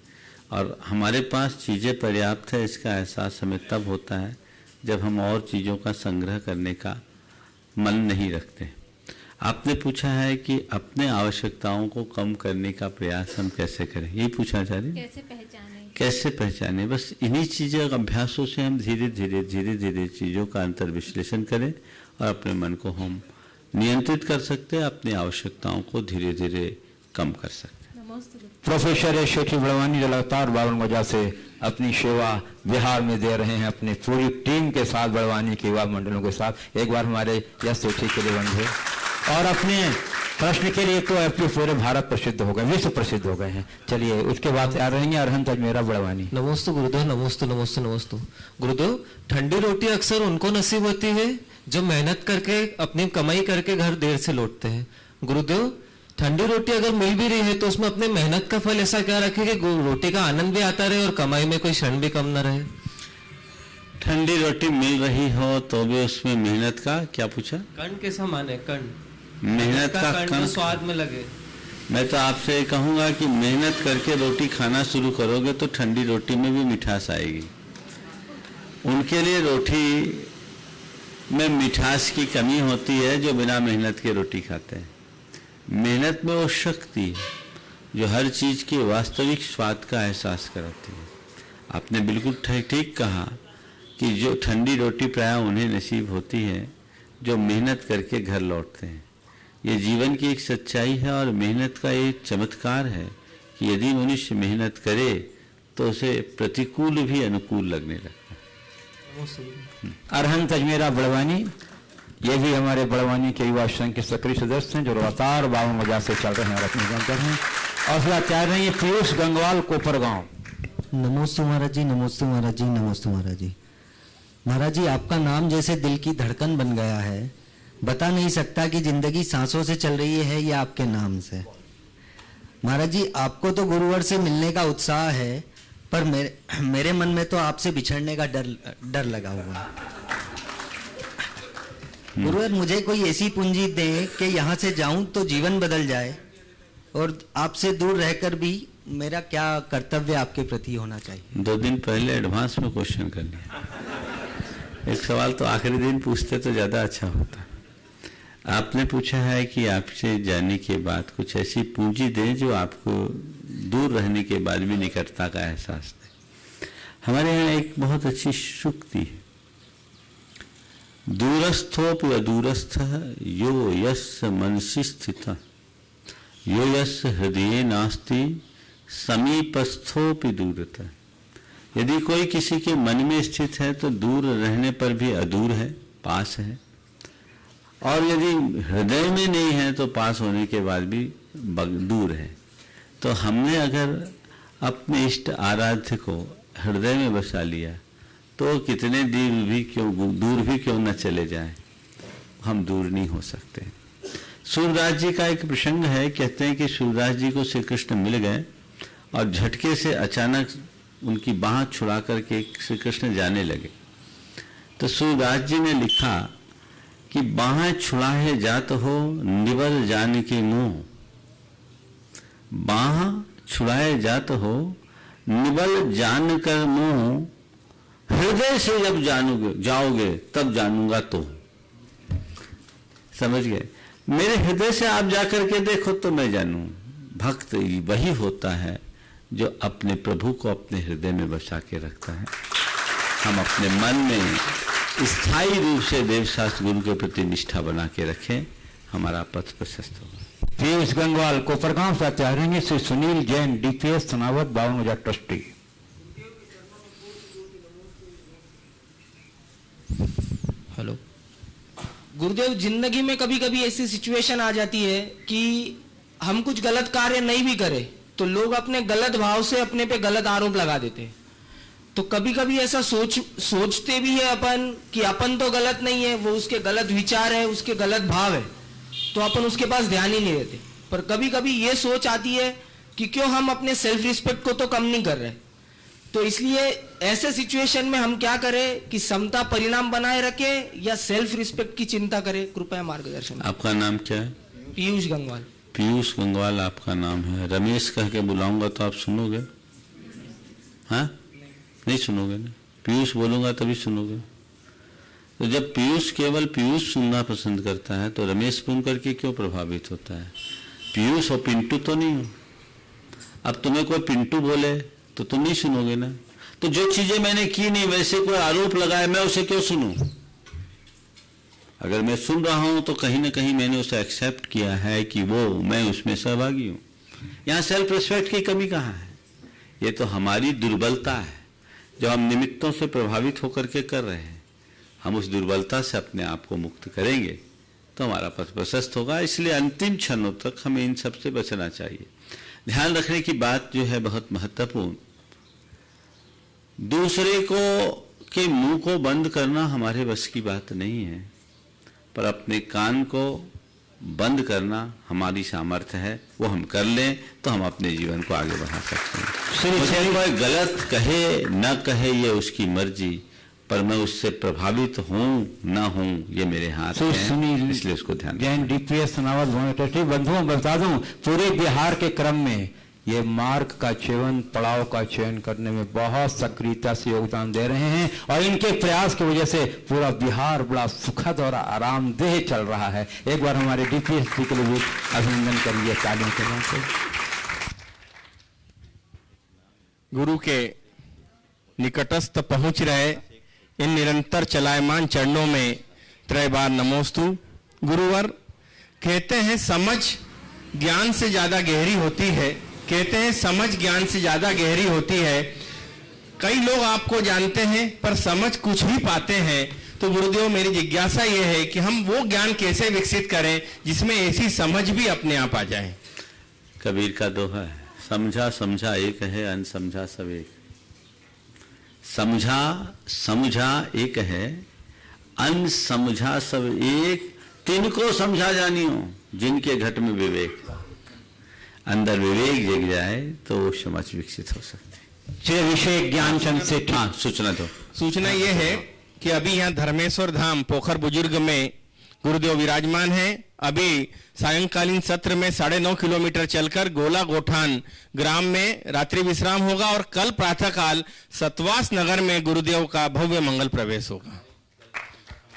और हमारे पास चीज़ें पर्याप्त है, इसका एहसास हमें तब होता है जब हम और चीज़ों का संग्रह करने का मन नहीं रखते। आपने पूछा है कि अपने आवश्यकताओं को कम करने का प्रयास हम कैसे करें, यही पूछना चाह रहे हैं। कैसे पहचाने? बस इन्हीं चीज़ों अभ्यासों से हम धीरे धीरे चीज़ों का अंतर विश्लेषण करें, और अपने मन को हम नियंत्रित कर सकते हैं, अपनी आवश्यकताओं को धीरे धीरे कम कर सकते हैं। नमोस्तु प्रोफेसर शेठी बड़वानी लगातार 52 वजह से अपनी सेवा बिहार में दे रहे हैं, अपनी पूरी टीम के साथ, बड़वानी के युवा मंडलों के साथ। एक बार हमारे यश सेठी के लिए बंधे और अपने प्रश्न के लिए तो अपने पूरे भारत प्रसिद्ध हो गए, विश्व प्रसिद्ध हो गए हैं। चलिए उसके बाद आ रहेंगे अरहंत अजमेरा बड़वानी। नमोस्तु गुरुदेव, नमोस्तु नमोस्तु नमोस्तु गुरुदेव। ठंडी रोटी अक्सर उनको नसीब होती है जो मेहनत करके अपनी कमाई करके घर देर से लौटते हैं। गुरुदेव, ठंडी रोटी अगर मिल भी रही है तो उसमें अपने मेहनत का फल ऐसा क्या रखे कि रोटी का आनंद भी आता रहे और कमाई में कोई क्षण भी कम न रहे। ठंडी रोटी मिल रही हो तो भी उसमें मेहनत का क्या पूछा? कण कैसा माने? कण मेहनत का कण स्वाद में लगे। मैं तो आपसे कहूंगा कि मेहनत करके रोटी खाना शुरू करोगे तो ठंडी रोटी में भी मिठास आएगी। उनके लिए रोटी में मिठास की कमी होती है जो बिना मेहनत के रोटी खाते हैं। मेहनत में वो शक्ति है जो हर चीज के वास्तविक स्वाद का एहसास कराती है। आपने बिल्कुल ठीक कहा कि जो ठंडी रोटी प्राय उन्हें नसीब होती है जो मेहनत करके घर लौटते हैं। ये जीवन की एक सच्चाई है और मेहनत का एक चमत्कार है कि यदि मनुष्य मेहनत करे तो उसे प्रतिकूल भी अनुकूल लगने लगता है। अरहंत अजमेरा बड़वानी, ये भी हमारे बड़वानी के युवा संघ के सक्रिय सदस्य हैं जो लगातार 52 वजह से चल रहे हैं और अपने काम कर रहे हैं। और फिर क्या रहे हैं पीयूष गंगवाल कोपरगांव। नमोस्तु महाराज जी, नमोस्तु महाराज जी, नमोस्तु महाराज जी। महाराज जी, आपका नाम जैसे दिल की धड़कन बन गया है, बता नहीं सकता कि जिंदगी सांसों से चल रही है या आपके नाम से। महाराज जी, आपको तो गुरुवर से मिलने का उत्साह है, पर मेरे मन में तो आपसे बिछड़ने का डर लगा हुआ है। गुरुवर, मुझे कोई ऐसी पूंजी दें कि यहाँ से जाऊं तो जीवन बदल जाए, और आपसे दूर रहकर भी मेरा क्या कर्तव्य आपके प्रति होना चाहिए। 2 दिन पहले एडवांस में क्वेश्चन कर लिया। एक सवाल तो आखिरी दिन पूछते तो ज्यादा अच्छा होता। आपने पूछा है कि आपसे जाने के बाद कुछ ऐसी पूंजी दें जो आपको दूर रहने के बाद भी निकटता का एहसास दे। हमारे यहाँ एक बहुत अच्छी सूक्ति है, दूरस्थोपि अदूरस्थ यो यस्य मनसि स्थितः यो यस्य हृदये नास्ति समीपस्थोपि दूरतः। यदि कोई किसी के मन में स्थित है तो दूर रहने पर भी अदूर है, पास है, और यदि हृदय में नहीं है तो पास होने के बाद भी दूर है। तो हमने अगर अपने इष्ट आराध्य को हृदय में बसा लिया तो कितने दूर भी क्यों न चले जाएं, हम दूर नहीं हो सकते। सूरदास जी का एक प्रसंग है, कहते हैं कि सूरदास जी को श्री कृष्ण मिल गए और झटके से अचानक उनकी बाह छुड़ा करके श्री कृष्ण जाने लगे। तो सूरदास जी ने लिखा कि बाहें छुड़ाए जात हो निबल जान के मुंह, बाह छुड़ाए जात हो निबल जान कर मुंह, हृदय से जब जाओगे तब जानूंगा तो। समझ गए? मेरे हृदय से आप जाकर के देखो तो मैं जानूं। भक्त वही होता है जो अपने प्रभु को अपने हृदय में बसा के रखता है। हम अपने मन में स्थायी रूप से देवशास्त्र गुरु के प्रति निष्ठा बना के रखें, हमारा पथ प्रशस्त होगा। पीयूष गंगवाल कोपरगांव से चाहेंगे Shri Sunil Jain DPS Sanawat 52 trustee. Hello गुरुदेव, जिंदगी में कभी कभी ऐसी सिचुएशन आ जाती है कि हम कुछ गलत कार्य नहीं भी करें तो लोग अपने गलत भाव से अपने पे गलत आरोप लगा देते हैं। तो कभी कभी ऐसा सोचते भी है अपन कि अपन तो गलत नहीं है, वो उसके गलत विचार है, उसके गलत भाव है, तो अपन उसके पास ध्यान ही नहीं देते। पर कभी कभी ये सोच आती है कि क्यों हम अपने सेल्फ रिस्पेक्ट को तो कम नहीं कर रहे। तो इसलिए ऐसे सिचुएशन में हम क्या करें कि समता परिणाम बनाए रखें या सेल्फ रिस्पेक्ट की चिंता करें? कृपया मार्गदर्शन। आपका नाम क्या है? पीयूष गंगवाल। पीयूष गंगवाल आपका नाम है। रमेश कह के बुलाऊंगा तो आप सुनोगे? हाँ, नहीं सुनोगे ना। पीयूष बोलूंगा तभी सुनोगे। तो जब पीयूष केवल पीयूष सुनना पसंद करता है तो रमेश सुन करके क्यों प्रभावित होता है? पीयूष और पिंटू तो नहीं हो। अब तुम्हें कोई पिंटू बोले तो तुम नहीं सुनोगे ना। तो जो चीजें मैंने की नहीं वैसे कोई आरोप लगाए, मैं उसे क्यों सुनूं? अगर मैं सुन रहा हूं तो कहीं ना कहीं मैंने उसे एक्सेप्ट किया है कि वो मैं उसमें सहभागी हूं। यहाँ सेल्फ रिस्पेक्ट की कमी कहाँ है? ये तो हमारी दुर्बलता है जो हम निमित्तों से प्रभावित होकर के कर रहे हैं। हम उस दुर्बलता से अपने आप को मुक्त करेंगे तो हमारा पथ प्रशस्त होगा। इसलिए अंतिम क्षणों तक हमें इन सब से बचना चाहिए। ध्यान रखने की बात जो है बहुत महत्वपूर्ण, दूसरे को के मुंह को बंद करना हमारे बस की बात नहीं है, पर अपने कान को बंद करना हमारी सामर्थ्य है। वो हम कर लें तो हम अपने जीवन को आगे बढ़ा सकते हैं। मुझे कोई गलत कहे न कहे ये उसकी मर्जी, पर मैं उससे प्रभावित हूँ ना हूँ ये मेरे हाथ में है, इसलिए उसको ध्यान जैन डीपीएस सनावत भूमि बंधुओं बता दूं, पूरे बिहार के क्रम में ये मार्ग का चयन, पड़ाव का चयन करने में बहुत सक्रियता से योगदान दे रहे हैं और इनके प्रयास की वजह से पूरा बिहार बड़ा सुखद और आरामदेह चल रहा है। एक बार हमारे डीपीएस जी के लिए भी अभिनंदन करिए तालियों के नाम से। गुरु के निकटस्थ पहुंच रहे इन निरंतर चलायमान चरणों में त्रय बार नमोस्तु। गुरुवर कहते हैं समझ ज्ञान से ज्यादा गहरी होती है, कहते हैं समझ ज्ञान से ज्यादा गहरी होती है। कई लोग आपको जानते हैं पर समझ कुछ भी पाते हैं। तो गुरुदेव मेरी जिज्ञासा यह है कि हम वो ज्ञान कैसे विकसित करें जिसमें ऐसी समझ भी अपने आप आ जाए। कबीर का दोहा है, समझा समझा एक है, अनसमझा सब एक। समझा समझा एक है, अनसमझा सब एक। तिनको समझा जानियो जिनके घट में विवेक। अंदर विवेक जग जाए तो वो समझ विकसित हो सकती है। विषय ज्ञान चंद से हाँ, सूचना ये है कि अभी यहाँ धर्मेश्वर धाम पोखर बुजुर्ग में गुरुदेव विराजमान हैं। अभी सायंकालीन सत्र में 9.5 किलोमीटर चलकर गोला गोठान ग्राम में रात्रि विश्राम होगा और कल प्रातःकाल सतवास नगर में गुरुदेव का भव्य मंगल प्रवेश होगा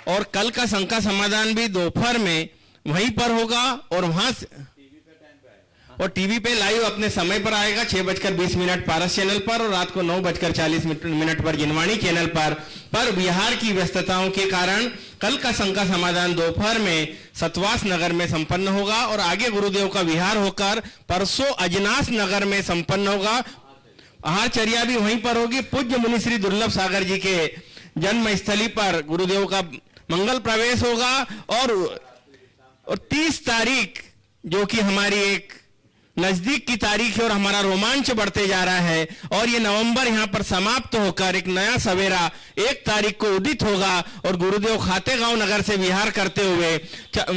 और कल का शंका समाधान भी दोपहर में वहीं पर होगा और वहां और टीवी पे लाइव अपने समय पर आएगा 6:20 पारस चैनल पर और रात को 9:40 पर जिनवाणी चैनल पर बिहार की व्यस्तताओं के कारण कल का शंका समाधान दोपहर में सतवास नगर में संपन्न होगा और आगे गुरुदेव का विहार होकर परसों अजनास नगर में संपन्न होगा। आहारचर्या भी वहीं पर होगी। पूज्य मुनि श्री दुर्लभ सागर जी के जन्म स्थली पर गुरुदेव का मंगल प्रवेश होगा और 30 तारीख जो कि हमारी एक नजदीक की तारीख है और हमारा रोमांच बढ़ते जा रहा है और ये नवंबर यहाँ पर समाप्त होकर एक नया सवेरा 1 तारीख को उदित होगा और गुरुदेव खातेगांव नगर से विहार करते हुए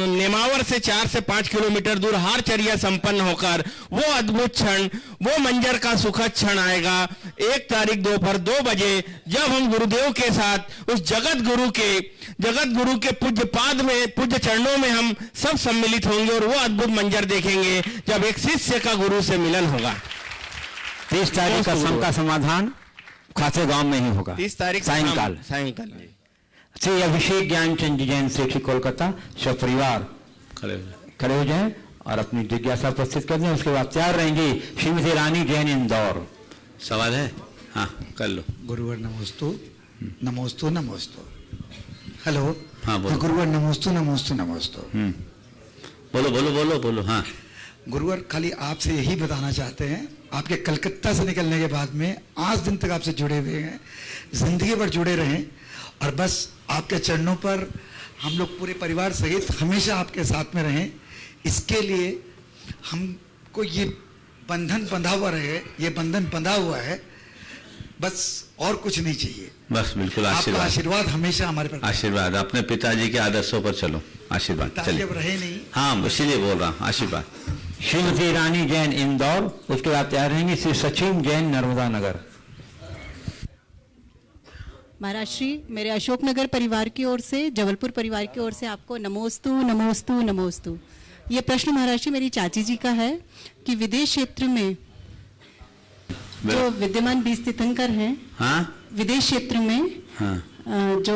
नेमावर से 4 से 5 किलोमीटर दूर हारचर्या संपन्न होकर वो अद्भुत क्षण, वो मंजर का सुखद क्षण आएगा 1 तारीख दोपहर 2 बजे, जब हम गुरुदेव के साथ उस जगत गुरु के पूज्य पाद में, पूज्य चरणों में हम सब सम्मिलित होंगे और वो अद्भुत मंजर देखेंगे जब एक शिष्य का गुरु से मिलन होगा। 30 तारीख का शंका समाधान खातेगांव में ही होगा, 30 तारीख सायंकाल। श्री अभिषेक ज्ञानचंद जैन सेठी कोलकाता सपरिवार खड़े हो जाएं और अपनी जिज्ञासा प्रस्तुत कर दें। उसके बाद तैयार रहेंगी श्रीमती रानी जैन इंदौर। सवाल है? हाँ कर लो। गुरुवर नमोस्तु नमोस्तु नमोस्तु। हेलो। हाँ बोलो। गुरुवर नमोस्तु नमोस्तु नमोस्तु। बोलो बोलो बोलो बोलो। हाँ गुरुवर खाली आपसे यही बताना चाहते हैं, आपके कलकत्ता से निकलने के बाद में आज दिन तक आपसे जुड़े हुए हैं, जिंदगी भर जुड़े रहें और बस आपके चरणों पर हम लोग पूरे परिवार सहित हमेशा आपके साथ में रहें। इसके लिए हमको ये बंधन बंधा हुआ रहे, ये बंधन बंधा हुआ है, बस और कुछ नहीं चाहिए। बस बिल्कुल आपका आशीर्वाद हमेशा हमारे पर। आशीर्वाद, अपने पिताजी के आदर्शों पर चलो। आशीर्वाद चलिए। रहे नहीं। हाँ इसीलिए बोल रहा हूँ आशीर्वाद। श्रीमती रानी जैन इंदौर, उसके बाद तैयार रहेंगे श्री सचिन जैन नर्मदा नगर। महाराज श्री, मेरे अशोकनगर परिवार की ओर से, जबलपुर परिवार की ओर से आपको नमोस्तु नमोस्तु नमोस्तु। ये प्रश्न महाराज जी मेरी चाची जी का है कि विदेश क्षेत्र में जो विद्यमान 20 तीर्थंकर हैं, हाँ? विदेश क्षेत्र में हाँ? जो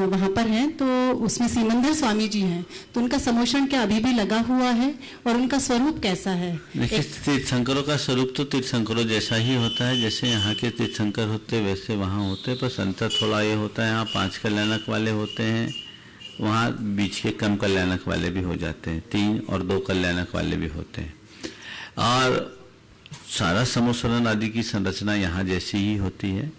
वहां पर हैं, तो उसमें सीमंदर स्वामी जी हैं, तो उनका समोषण क्या अभी भी लगा हुआ है और उनका स्वरूप कैसा है? देखिए तीर्थंकरों का स्वरूप तो तीर्थंकरों जैसा ही होता है, जैसे यहाँ के तीर्थंकर होते वैसे वहाँ होते, पर अंतर थोड़ा ये होता है, यहाँ 5 कल्याणक वाले होते हैं, वहाँ बीच के कम कल्याणक वाले भी हो जाते हैं, 3 और 2 कल्याणक वाले भी होते हैं। और सारा समोसरण आदि की संरचना यहाँ जैसी ही होती है।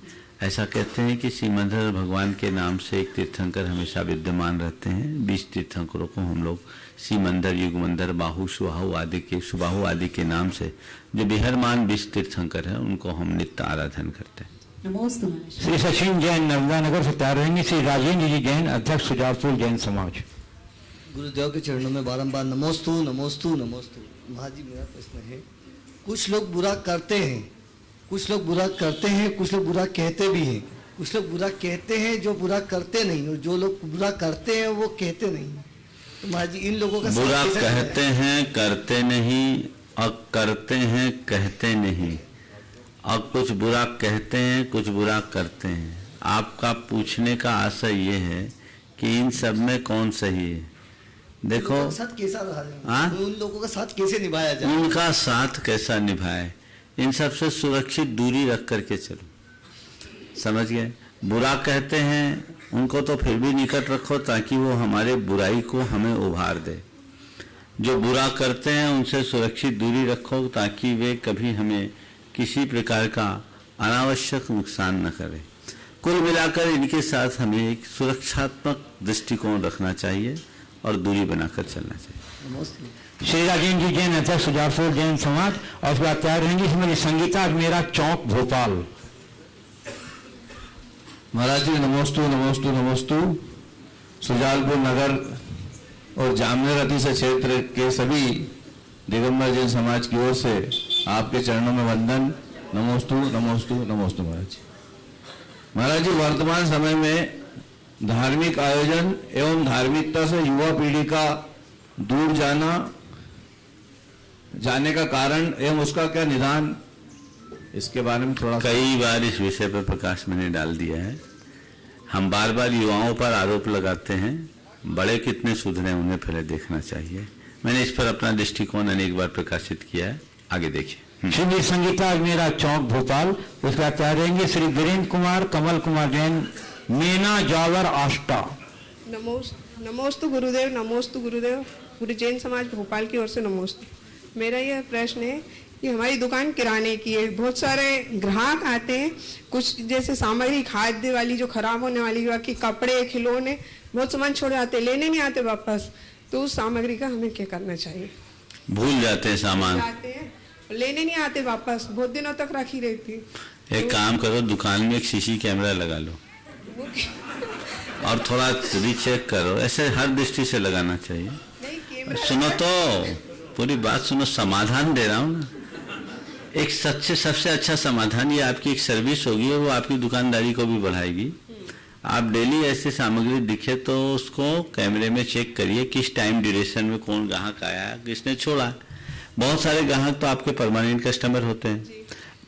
ऐसा कहते हैं कि सीमंदर भगवान के नाम से एक तीर्थंकर हमेशा विद्यमान रहते हैं। 20 तीर्थंकरों को हम लोग सीमंदर, युगमंदर, बाहु, सुबाहु आदि के नाम से जो बिहरमान 20 तीर्थंकर हैं उनको हम नित्य आराधन करते हैं। श्री सचिन जैन नर्मदा नगर से तैयार रहेंगे। श्री राजेंद्र जी जैन, अध्यक्ष सुजालपुर जैन समाज। गुरुदेव के चरणों में बारंबार नमोस्तु नमोस्तु नमोस्तु। महाजी मेरा प्रश्न है, कुछ लोग बुरा करते हैं, कुछ लोग बुरा करते हैं, कुछ लोग बुरा कहते भी हैं। कुछ लोग बुरा कहते हैं जो बुरा करते नहीं, और जो लोग बुरा करते हैं वो कहते नहीं। तो महाजी इन लोगों का बुरा कहते हैं, करते नहीं, और करते हैं, कहते नहीं, और कुछ बुरा कहते हैं, कुछ बुरा करते हैं। आपका पूछने का आशय ये है कि इन सब में कौन सही है? देखो साथ कैसा रहा, उन लोगों का साथ कैसे निभाया जाए, उनका साथ कैसा निभाए, इन सब से सुरक्षित दूरी रख करके चलो। समझ गए? बुरा कहते हैं उनको तो फिर भी निकट रखो ताकि वो हमारे बुराई को हमें उभार दे। जो बुरा करते हैं उनसे सुरक्षित दूरी रखो ताकि वे कभी हमें किसी प्रकार का अनावश्यक नुकसान न करें। कुल मिलाकर इनके साथ हमें एक सुरक्षात्मक दृष्टिकोण रखना चाहिए और दूरी बनाकर चलना चाहिए। श्री राजेंद्र जी जैन, अध्यक्ष सुजालपुर जैन समाज। और उसके बाद तैयार रहेंगी श्रीमती संगीता मेरा चौक भोपाल। महाराज जी नमोस्तु नमोस्तु नमोस्तु। सुजालपुर नगर और जामनगर अतिशय क्षेत्र के सभी दिगंबर जैन समाज की ओर से आपके चरणों में वंदन। नमोस्तु नमोस्तु नमोस्तु। महाराज जी, महाराज जी वर्तमान समय में धार्मिक आयोजन एवं धार्मिकता से युवा पीढ़ी का दूर जाने का कारण एवं उसका क्या निदान, इसके बारे में थोड़ा। कई बार इस विषय पर प्रकाश मैंने डाल दिया है। हम बार बार युवाओं पर आरोप लगाते हैं, बड़े कितने सुधरे उन्हें पहले देखना चाहिए। मैंने इस पर अपना दृष्टिकोण अनेक बार प्रकाशित किया है, आगे देखिए। श्री संगीता मेरा चौक भोपाल। उसके बाद तैयार रहेंगे श्री वीरेंद्र कुमार, कमल कुमार जैन, मीना जावर आष्टा। नमोस्तु गुरुदेव, नमोस्तु गुरुदेव। गुरु जैन समाज भोपाल की ओर से नमोस्तु। मेरा यह प्रश्न है कि हमारी दुकान किराने की है, बहुत सारे ग्राहक आते हैं, कुछ जैसे सामग्री खाद्य वाली जो खराब होने वाली, बाकी कपड़े, खिलौने, बहुत सामान छोड़ आते, लेने नहीं आते वापस। तो उस सामग्री का हमें क्या करना चाहिए? भूल जाते हैं सामान, लेने नहीं आते वापस, बहुत दिनों तक रखी रहती। एक काम करो, दुकान में एक सीसी कैमरा लगा लो और थोड़ा रीचेक करो। ऐसे हर दृष्टि से लगाना चाहिए। सुनो तो, पूरी बात सुनो, समाधान दे रहा हूँ ना। एक सबसे अच्छा समाधान ये आपकी एक सर्विस होगी और वो आपकी दुकानदारी को भी बढ़ाएगी। आप डेली ऐसी सामग्री दिखे तो उसको कैमरे में चेक करिए, किस टाइम ड्यूरेशन में कौन ग्राहक आया, किसने छोड़ा। बहुत सारे ग्राहक तो आपके परमानेंट कस्टमर होते हैं,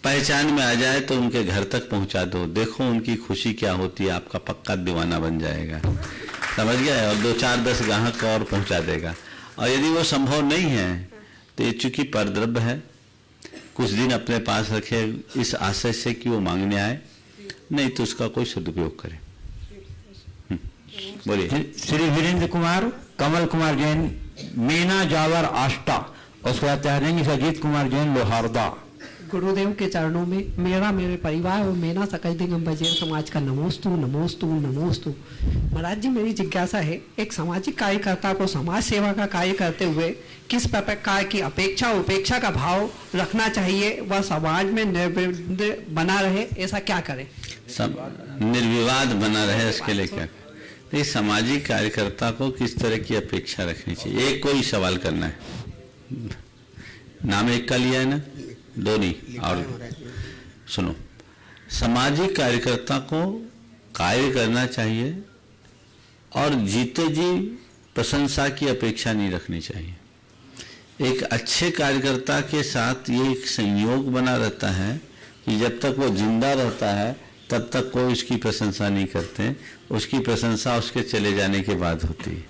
पहचान में आ जाए तो उनके घर तक पहुंचा दो, देखो उनकी खुशी क्या होती है, आपका पक्का दीवाना बन जाएगा। समझ गया? और 2, 4, 10 ग्राहक और पहुंचा देगा। और यदि वो संभव नहीं है तो ये चूंकि परद्रव्य है, कुछ दिन अपने पास रखे इस आशय से कि वो मांगने आए, नहीं तो उसका कोई सदुपयोग करे। बोलिए। श्री वीरेंद्र कुमार, कमल कुमार जैन, मीना जावर आष्टा। उसके बाद तैयार रहेंगे अजीत कुमार जैन लोहारदा। गुरुदेव के चरणों में मेरा, मेरे परिवार और मेरा सकल दिगंबर जैन समाज का नमोस्तु नमोस्तु नमोस्तु। महाराज जी, मेरी जिज्ञासा है, एक सामाजिक कार्यकर्ता को समाज सेवा का कार्य करते हुए किस प्रकार की अपेक्षा उपेक्षा का भाव रखना चाहिए, वह समाज में निर्विवाद बना रहे, ऐसा क्या करें? निर्विवाद बना रहे, इसके लिए क्या? तो इस सामाजिक कार्यकर्ता को किस तरह की अपेक्षा रखनी चाहिए? एक कोई सवाल करना है, नाम एक का लिया है ना, दो नहीं। और सुनो, सामाजिक कार्यकर्ता को कार्य करना चाहिए और जीते जी प्रशंसा की अपेक्षा नहीं रखनी चाहिए। एक अच्छे कार्यकर्ता के साथ ये एक संयोग बना रहता है कि जब तक वो जिंदा रहता है तब तक कोई उसकी प्रशंसा नहीं करते, उसकी प्रशंसा उसके चले जाने के बाद होती है।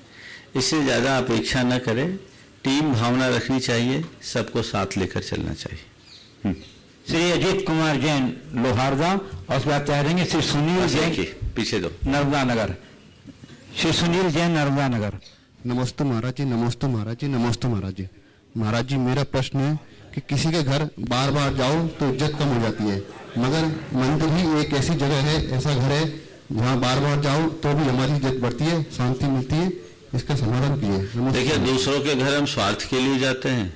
इससे ज़्यादा अपेक्षा न करें, टीम भावना रखनी चाहिए, सबको साथ लेकर चलना चाहिए। श्री अजीत कुमार जैन लोहारदा। और उसके बाद तैयार रहेंगे श्री सुनील जैन, पीछे दो, नर्मदा नगर। श्री सुनील जैन, नर्मदा नगर। नमस्ते महाराज जी, नमस्ते महाराज जी, नमस्ते महाराज जी। महाराज जी, मेरा प्रश्न है कि किसी के घर बार बार जाओ तो इज्जत कम हो जाती है, मगर मंदिर ही एक ऐसी जगह है, ऐसा घर है जहाँ बार बार जाओ तो भी हमारी इज्जत बढ़ती है, शांति मिलती है। इसका समाधान कीजिए। देखिए, दूसरों के घर हम स्वार्थ के लिए जाते हैं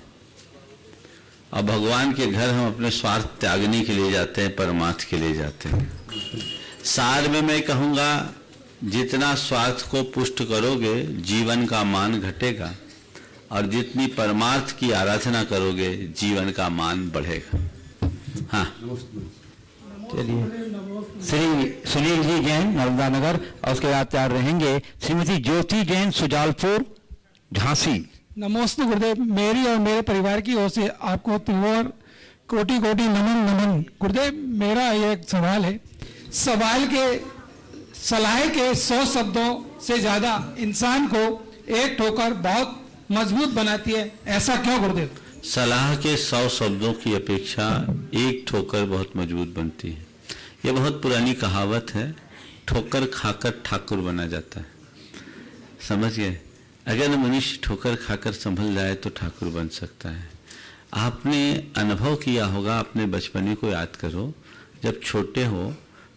और भगवान के घर हम अपने स्वार्थ त्यागने के लिए जाते हैं, परमार्थ के लिए जाते हैं। सार में मैं कहूँगा, जितना स्वार्थ को पुष्ट करोगे जीवन का मान घटेगा, और जितनी परमार्थ की आराधना करोगे जीवन का मान बढ़ेगा। हाँ, चलिए, श्री सुनील जी जैन नर्मदा नगर, और उसके बाद तैयार रहेंगे श्रीमती ज्योति जैन सुजालपुर झांसी। नमोस्तु गुरुदेव, मेरी और मेरे परिवार की ओर से आपको त्रिभुवन कोटि कोटि नमन नमन। गुरुदेव, मेरा ये एक सवाल है, सलाह के 100 शब्दों से ज्यादा इंसान को एक ठोकर बहुत मजबूत बनाती है, ऐसा क्यों गुरुदेव? सलाह के 100 शब्दों की अपेक्षा एक ठोकर बहुत मजबूत बनती है। यह बहुत पुरानी कहावत है, ठोकर खाकर ठाकुर बना जाता है। समझ गए? अगर मनुष्य ठोकर खाकर संभल जाए तो ठाकुर बन सकता है। आपने अनुभव किया होगा, अपने बचपने को याद करो, जब छोटे हो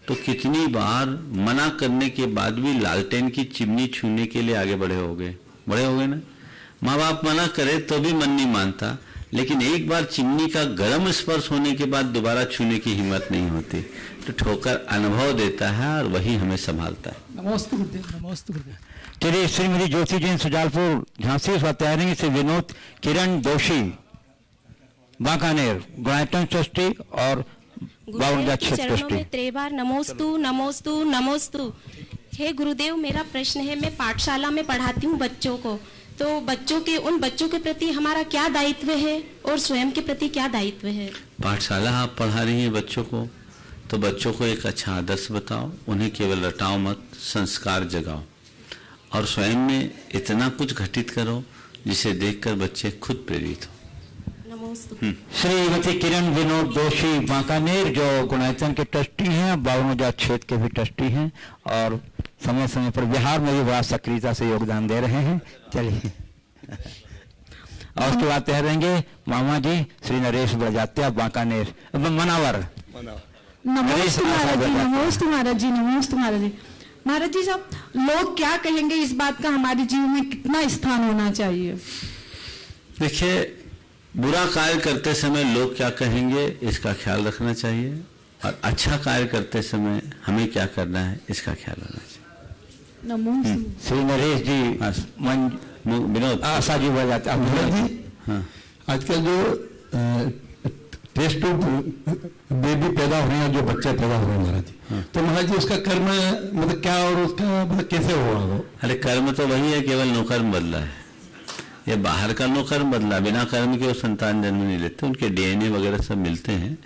तो कितनी बार मना करने के बाद भी लालटेन की चिमनी छूने के लिए आगे बढ़े होगे ना। माँ बाप मना करे तो भी मन नहीं मानता, लेकिन एक बार चिमनी का गर्म स्पर्श होने के बाद दोबारा छूने की हिम्मत नहीं होती। तो ठोकर अनुभव देता है और वही हमें संभालता है। नमस्ते गुरुदेव, नमस्ते गुरुदेव। चलिए, श्रीमती ज्योति जैन सुजालपुर झांसी, उस तैयार रहेंगे श्री विनोद किरण दोषी बांकानेर, गुणायतन ट्रस्टी और बावनजा क्षेत्र ट्रस्टी। त्रिबार नमोस्तु नमोस्तु नमोस्तु। हे गुरुदेव, मेरा प्रश्न है, मैं पाठशाला में पढ़ाती हूँ बच्चों को, तो उन बच्चों के प्रति हमारा क्या दायित्व है और स्वयं के प्रति क्या दायित्व है? पाठशाला आप पढ़ा रही हैं बच्चों को, तो बच्चों को एक अच्छा आदर्श बताओ, उन्हें केवल रटाओ मत, संस्कार जगाओ, और स्वयं में इतना कुछ घटित करो जिसे देखकर बच्चे खुद प्रेरित हो। श्रीमती किरण विनोद दोषी बांकानेर, जो गुणायतन के ट्रस्टी हैं, बावनजा क्षेत्र के भी ट्रस्टी हैं, और समय समय पर बिहार में भी बड़ा सक्रियता से योगदान दे रहे हैं। चलिए, और उसके बाद तैयार रहेंगे मामा जी श्री नरेश बड़जात्या बांकानेर मनावर। नमस्ते महाराज जी, नमस्ते महाराज जी, नमस्ते महाराज जी। महाराज जी साहब, लोग क्या कहेंगे, इस बात का हमारे जीवन में कितना स्थान होना चाहिए? देखिए, बुरा कार्य करते समय लोग क्या कहेंगे इसका ख्याल रखना चाहिए, और अच्छा कार्य करते समय हमें क्या करना है इसका ख्याल रखना चाहिए। श्री नरेश जी विनोद आशा जी बढ़ जाते हैं। आजकल जो टेस्ट ट्यूब बेबी पैदा हो रहे हैं, जो बच्चे पैदा हो रहे हैं महाराज जी, तो महाराज जी उसका कर्म मतलब क्या और उसका मतलब कैसे हुआ वो? अरे कर्म तो वही है, केवल नौकर्म बदला है। ये बाहर का नौकर्म बदला, बिना कर्म के वो संतान जन्म नहीं लेते, उनके डीएनए वगैरह सब मिलते हैं,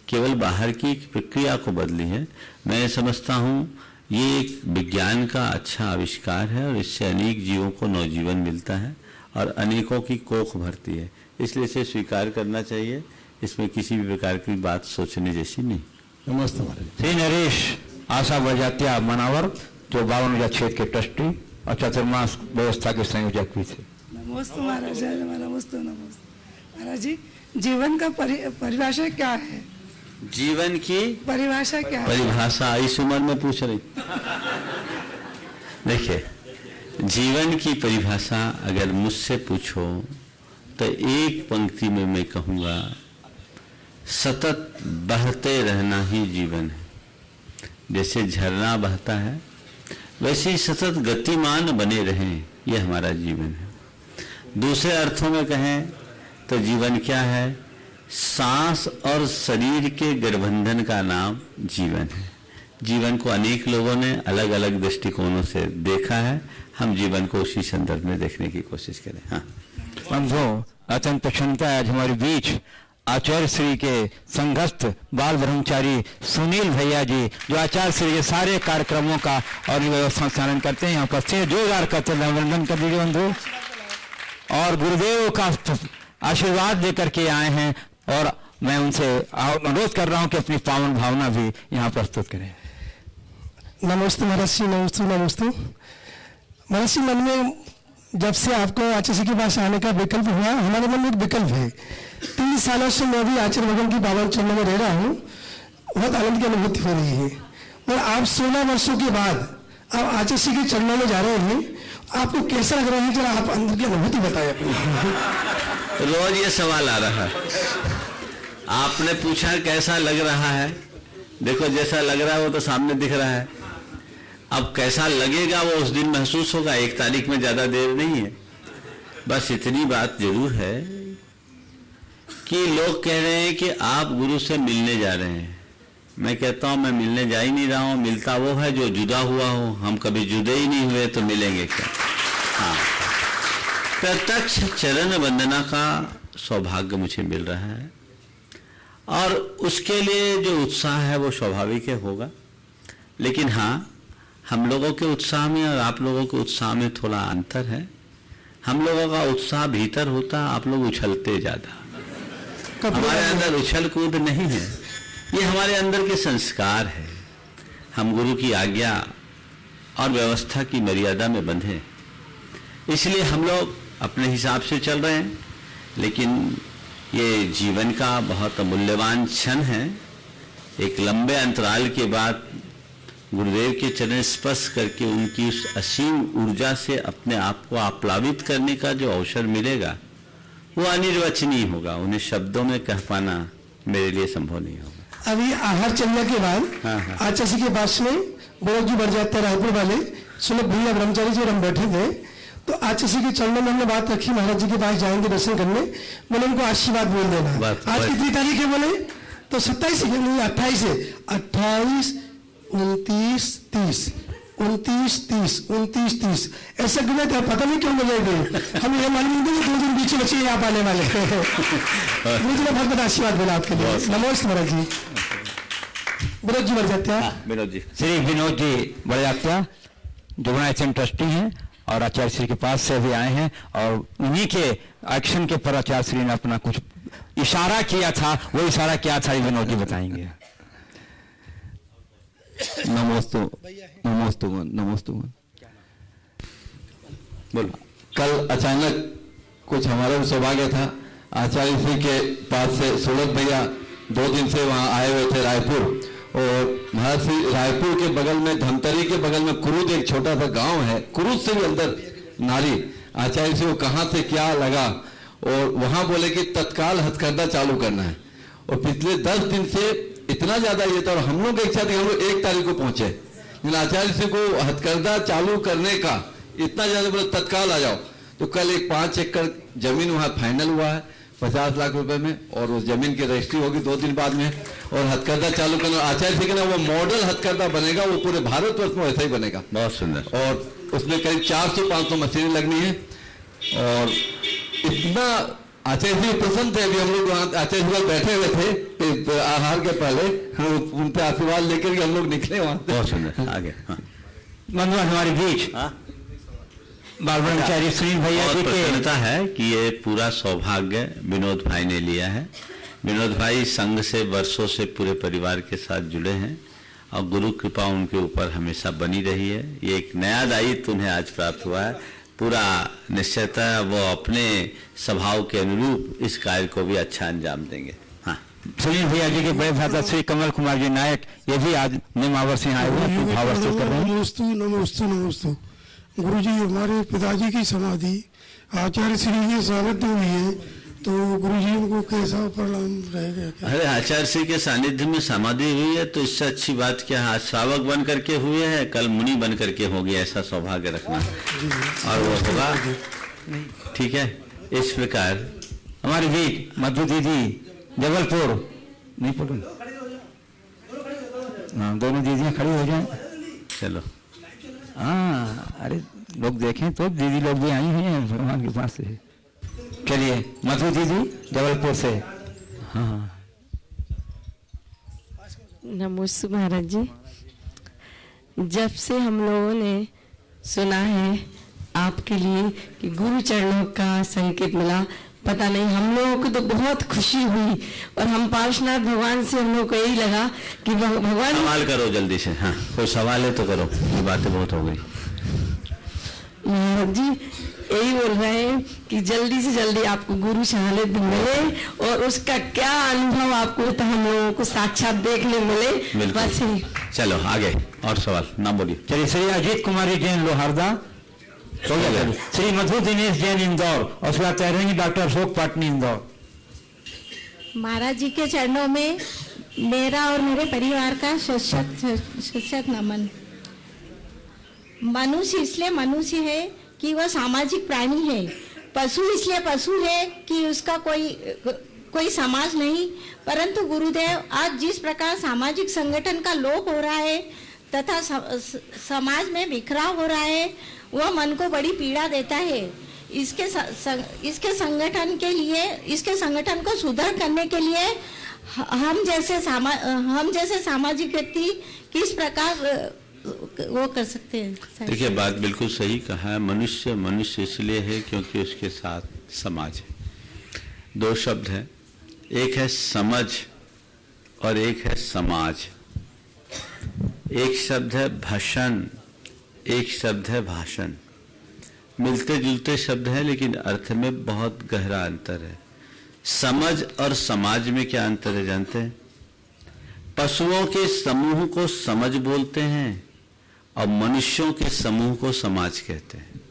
केवल बाहर की प्रक्रिया को बदली है। मैं समझता हूँ ये एक विज्ञान का अच्छा आविष्कार है, और इससे अनेक जीवों को नवजीवन मिलता है और अनेकों की कोख भरती है, इसलिए इसे स्वीकार करना चाहिए। इसमें किसी भी प्रकार की बात सोचने जैसी नहीं। नमस्ते। श्री नरेश आशा बजात्या मनावर, जो बावनजा क्षेत्र के ट्रस्टी और चतुर्मास व्यवस्था के संयोजक भी थे। नमस्ते महाराज, नमस्ते नमस्ते महाराज जी। जीवन का परिभाषा क्या है? जीवन की परिभाषा क्या है? परिभाषा इस उम्र में पूछ रही? देखिए, जीवन की परिभाषा अगर मुझसे पूछो तो एक पंक्ति में मैं कहूँगा, सतत बहते रहना ही जीवन है। जैसे झरना बहता है वैसे ही सतत गतिमान बने रहें, यह हमारा जीवन है। दूसरे अर्थों में कहें तो जीवन क्या है? सांस और शरीर के गठबंधन का नाम जीवन है। जीवन को अनेक लोगों ने अलग अलग दृष्टिकोणों से देखा है, हम जीवन को उसी संदर्भ में देखने की कोशिश करें। हाँ बंधुओं, अत्यंत प्रसन्नता है आज हमारे बीच आचार्य श्री के संघस्थ बाल ब्रह्मचारी सुनील भैया जी, जो आचार्य श्री के सारे कार्यक्रमों का और व्यवस्था संचालन करते हैं। यहाँ पर से जोरदार करते हैं, अभिनंदन कर दीजिए बंधु। और गुरुदेव का आशीर्वाद देकर के आए हैं, और मैं उनसे अनुरोध कर रहा हूँ कि अपनी पावन भावना भी यहाँ प्रस्तुत करें। नमस्ते महर्षि, नमस्ते नमस्ते महर्षि। मन में जब से आपको आचार्य के पास आने का विकल्प हुआ, हमारे मन में एक विकल्प है 3 सालों से मैं भी आचार्य भगवान की बाबा चरणों में रह रहा हूँ, बहुत आनंद की अनुभूति हो रही है। और आप 16 वर्षों के बाद आप आचार्य श्री के चरणों में जा रहे हैं, आपको कैसा लग रहा है? जरा आप अंदर की अनुभूति बताएं अपनी। रोज ये सवाल आ रहा है, आपने पूछा कैसा लग रहा है। देखो जैसा लग रहा है वो तो सामने दिख रहा है, अब कैसा लगेगा वो उस दिन महसूस होगा, 1 तारीख में ज्यादा देर नहीं है। बस इतनी बात जरूर है कि लोग कह रहे हैं कि आप गुरु से मिलने जा रहे हैं। मैं कहता हूं मैं मिलने जा ही नहीं रहा हूं, मिलता वो है जो जुदा हुआ हो। हम कभी जुदे ही नहीं हुए तो मिलेंगे क्या? हाँ, प्रत्यक्ष चरण वंदना का सौभाग्य मुझे मिल रहा है और उसके लिए जो उत्साह है वो स्वाभाविक होगा। लेकिन हाँ, हम लोगों के उत्साह में और आप लोगों के उत्साह में थोड़ा अंतर है। हम लोगों का उत्साह भीतर होता, आप लोग उछलते ज्यादा। हमारे अंदर उछल कूद नहीं है, ये हमारे अंदर के संस्कार है। हम गुरु की आज्ञा और व्यवस्था की मर्यादा में बंधे, इसलिए हम लोग अपने हिसाब से चल रहे हैं। लेकिन ये जीवन का बहुत मूल्यवान क्षण है। एक लंबे अंतराल के बाद गुरुदेव के चरण स्पर्श करके उनकी उस असीम ऊर्जा से अपने आप को आप्लावित करने का जो अवसर मिलेगा वो अनिर्वचनीय होगा। उन्हें शब्दों में कह पाना मेरे लिए संभव नहीं होगा। अभी आहार चलने के बाद आचार्य जी के पास में गोरख जी बढ़ जाते हैं, रायपुर वाले सुलभ भैया ब्रह्मचारी जी और हम बैठे थे, तो आचार्य जी के चरणों में हमने बात रखी, महाराज जी के पास जाएंगे दर्शन करने, बोले उनको आशीर्वाद बोल देना। आज कितनी तारीख है बोले? तो 27 नहीं 28 है। 28, 29, 30, 29, 30, 29, 30 ऐसा गिने थे, पता नहीं क्यों मिले थे। हम ये मालूम नहीं थे 2 दिन पीछे बचे यहाँ आने वाले। मुझे बहुत बहुत आशीर्वाद बोला आपके लिए। नमस्ते महाराज जी। विनोद जी बढ़ जाते हैं। विनोद जी, श्री विनोद जी बढ़ जाते हैं, जो ट्रस्टी हैं और आचार्य श्री के पास से भी आए हैं और उन्हीं के एक्शन के पर आचार्य श्री ने अपना कुछ इशारा किया था। वो इशारा क्या था विनोद जी बताएंगे। नमोस्तु नमोस्तु नमोस्तु। बोलो। कल अचानक कुछ हमारा भी सौभाग्य था, आचार्य श्री के पास से सूरत भैया 2 दिन से वहाँ आए हुए थे रायपुर, और महाराज श्री रायपुर के बगल में धमतरी के बगल में कुरुद एक छोटा सा गांव है, कुरुद से भी अंदर नारी। आचार्य श्री को कहाँ से क्या लगा और वहाँ बोले कि तत्काल हथकरघा चालू करना है। और पिछले 10 दिन से इतना ज्यादा ये था और हम लोग की इच्छा थी हम लोग 1 तारीख को पहुंचे, लेकिन आचार्य श्री को हथकरघा चालू करने का इतना ज्यादा बोले तत्काल आ जाओ। तो कल एक 5 एकड़ जमीन वहाँ फाइनल हुआ है 50 लाख रुपए में, और उस जमीन की रजिस्ट्री होगी 2 दिन बाद में, और हथकरघा चालू करना। आचार्य श्री का वो मॉडल हथकरघा बनेगा, वो पूरे भारतवर्ष में वैसा ही बनेगा। बहुत सुंदर। और उसमें करीब 400-500 मशीनें लगनी है और इतना आचार्य जी प्रसन्न थे। अभी हम लोग वहाँ आचार्य जी बैठे हुए थे आहार के पहले, उनसे आशीर्वाद लेकर के हम लोग निकले वहाँ से। बहुत सुंदर। आगे मनोहर हमारे बीच बाल ब्रह्मचारी श्री भैया जी के प्रसन्नता है कि ये पूरा सौभाग्य विनोद भाई ने लिया है। विनोद भाई संघ से वर्षों से पूरे परिवार के साथ जुड़े हैं और गुरु कृपा उनके ऊपर हमेशा बनी रही है। ये एक नया दायित्व उन्हें आज प्राप्त हुआ है। पूरा निश्चयता वो अपने स्वभाव के अनुरूप इस कार्य को भी अच्छा अंजाम देंगे। हाँ, सुनील भैया जी के बड़े भ्राता श्री कमल कुमार जी नायक, ये भी आज निमावर से आए हुए हैं, भावार्थित कर रहे हैं। नमोस्तु नमोस्तु नमोस्तु। गुरु जी, हमारे पिताजी की समाधि आचार्य श्री के सानिध्य हुई है, तो गुरु जी उनको कैसा प्रणाम रहेगा क्या? अरे आचार्य श्री के सानिध्य में समाधि हुई है तो इससे अच्छी बात क्या है। आज श्रावक बन करके हुए हैं, कल मुनि बन करके होगी, ऐसा सौभाग्य रखना और वो होगा। ठीक है, इस प्रकार हमारी भी मधु दीदी जबलपुर नहीं पढ़ो, हाँ दोनों दीदियाँ खड़ी हो जाएं। चलो। हाँ, अरे लोग देखें तो दीदी लोग भी आई हुई हैं भगवान के पास से। चलिए, मधु दीदी जबलपुर से। हाँ, नमोस्तु महाराज जी। जब से हम लोगों ने सुना है आपके लिए कि गुरु चरणों का संकेत मिला, पता नहीं हम लोगों को तो बहुत खुशी हुई और हम पार्श्वनाथ भगवान से हम लोग को यही लगा कि भगवान। सवाल करो जल्दी से। हाँ, कोई सवाल है तो करो, ये बातें बहुत हो गई। महाराज जी यही बोल रहे हैं कि जल्दी से जल्दी आपको गुरु शहादत मिले और उसका क्या अनुभव आपको तो हम लोगों को साक्षात देखने मिले। बस ही चलो आगे और सवाल नाम बोलिए। चलिए, श्री अजीत कुमारी जैन लोहारदा, श्री मधु दिनेश जैन इंदौर, और फिर तैयार रहेंगे डॉक्टर अशोक पाटनी इंदौर। महाराज जी के चरणों में मेरा और मेरे परिवार का शत नमन। मनुष्य इसलिए मनुष्य है कि वह सामाजिक प्राणी है, पशु इसलिए पशु है कि उसका कोई समाज नहीं। परंतु गुरुदेव, आज जिस प्रकार सामाजिक संगठन का लोप हो रहा है तथा समाज में बिखराव हो रहा है, वह मन को बड़ी पीड़ा देता है। इसके संगठन को सुधार करने के लिए हम जैसे सामाजिक व्यक्ति किस प्रकार वो कर सकते हैं? देखिए, बात बिल्कुल सही कहा है। मनुष्य मनुष्य इसलिए है क्योंकि उसके साथ समाज है। दो शब्द हैं, एक है समझ और एक है समाज। एक शब्द है भाषण, एक शब्द है भाषण। मिलते जुलते शब्द हैं लेकिन अर्थ में बहुत गहरा अंतर है। समझ और समाज में क्या अंतर है जानते हैं? पशुओं के समूह को समझ बोलते हैं और मनुष्यों के समूह को समाज कहते हैं।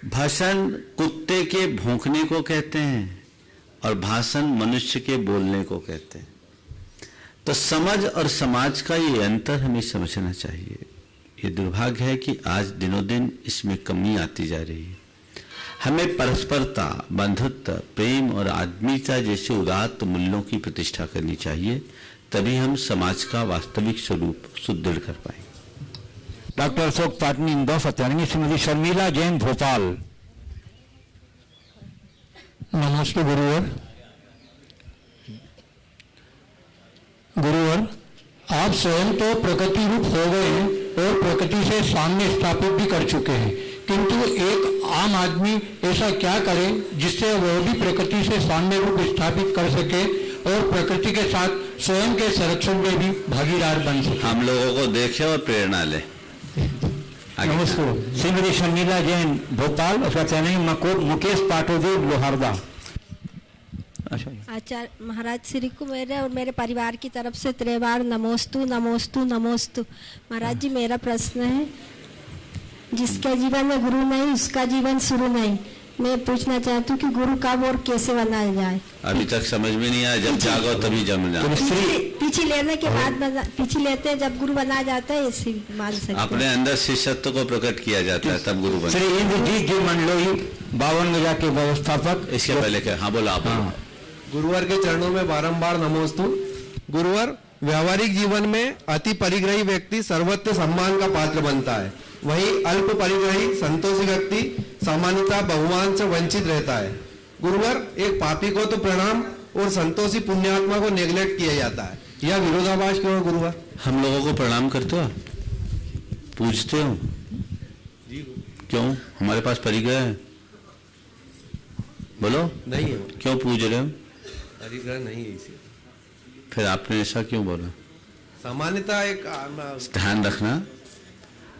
भाषण कुत्ते के भौंकने को कहते हैं और भाषण मनुष्य के बोलने को कहते हैं। तो समझ और समाज का ये अंतर हमें समझना चाहिए। ये दुर्भाग्य है कि आज दिनों दिन इसमें कमी आती जा रही है। हमें परस्परता, बंधुत्व, प्रेम और आत्मीयता जैसे उदात्त मूल्यों की प्रतिष्ठा करनी चाहिए, तभी हम समाज का वास्तविक स्वरूप सुदृढ़ कर पाएंगे। डॉक्टर अशोक पाटनी इंदौर, सत्यानंद। श्रीमती शर्मिला जैन भोपाल। नमस्ते गुरुवर। गुरुवर, आप स्वयं तो प्रकृति रूप हो गए और प्रकृति से साम्य स्थापित भी कर चुके हैं, किंतु एक आम आदमी ऐसा क्या करे जिससे वह भी प्रकृति से साम्य रूप स्थापित कर सके और प्रकृति के साथ स्वयं के संरक्षण में भी भागीदार बन सके? हम लोगों को देखे और प्रेरणा ले। नमस्ते। श्रीमती शर्मिला जैन भोपाल, उसका चैनल मुकेश पाटोदी लोहारदा। आचार्य महाराज श्री को मेरे और मेरे परिवार की तरफ से त्रिवार नमोस्तु नमोस्तु नमोस्तु। महाराज जी, मेरा प्रश्न है, जिसके जीवन में गुरु नहीं उसका जीवन शुरू नहीं। मैं पूछना चाहती हूँ कि गुरु कब और कैसे बनाया जाए? अभी तक समझ में नहीं आया। जब जागो तभी जम जाओ। पीछी लेने के बाद पीछी लेते हैं, जब गुरु बनाया जाता है ऐसे मान सकते हैं। अपने अंदर शिष्यत्व को प्रकट किया जाता है तब गुरु बनता है। श्री इंद्रजीत जी मंडलोई, 52 गजा के व्यवस्थापक। इसके पहले क्या? हाँ बोला आप। गुरुवर के चरणों में बारंबार नमोस्तु। गुरुवर, व्यवहारिक जीवन में अति परिग्रही व्यक्ति सर्वत्र सम्मान का पात्र बनता है, वहीं अल्प परिग्रही संतोषी व्यक्ति सामान्यतः बहुमान से वंचित रहता है। गुरुवर, एक पापी को तो प्रणाम और संतोषी पुण्यात्मा को नेग्लेक्ट किया जाता है, यह विरोधाभास क्यों है गुरुवर? हम लोगों को प्रणाम करते हो, पूछते हो क्यों? हमारे पास परिग्रह है? बोलो। नहीं है। क्यों पूछ रहे हो? परिग्रह नहीं है इसी। फिर आपने ऐसा क्यों बोला? सामान्यतः एक ध्यान रखना,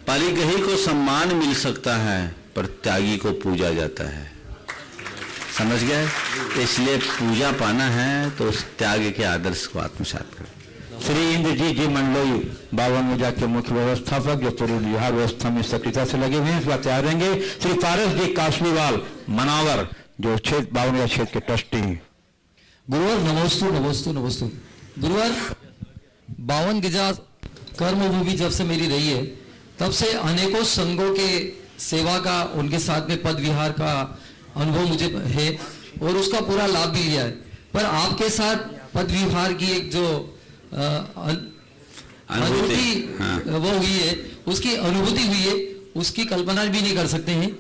परिग्रही को सम्मान मिल सकता है पर त्यागी को पूजा जाता है। समझ गए? इसलिए पूजा पाना है तो उस त्याग के आदर्श को आत्मसात करें। श्री इंद्रजीत जी मंडलोई, 52 गजा के मुख्य व्यवस्थापक, जो पूरी बिहार व्यवस्था में सक्रियता से लगे हुए हैं, इस बात तैयार रहेंगे। श्री पारस जी कासलीवाल मनावर, जो 52 गजा क्षेत्र के ट्रस्टी। गुरुवर नमोस्तु नमोस्तु नमोस्तु। गुरुवर, 52 गजा कर्मभूमि जब से मेरी रही है तब से अनेकों संघों के सेवा का, उनके साथ में पद विहार का अनुभव मुझे है और उसका पूरा लाभ भी लिया है। पर आपके साथ पद विहार की एक जो अनुभूति वो हुई है, उसकी अनुभूति हुई है, उसकी कल्पना भी नहीं कर सकते हैं।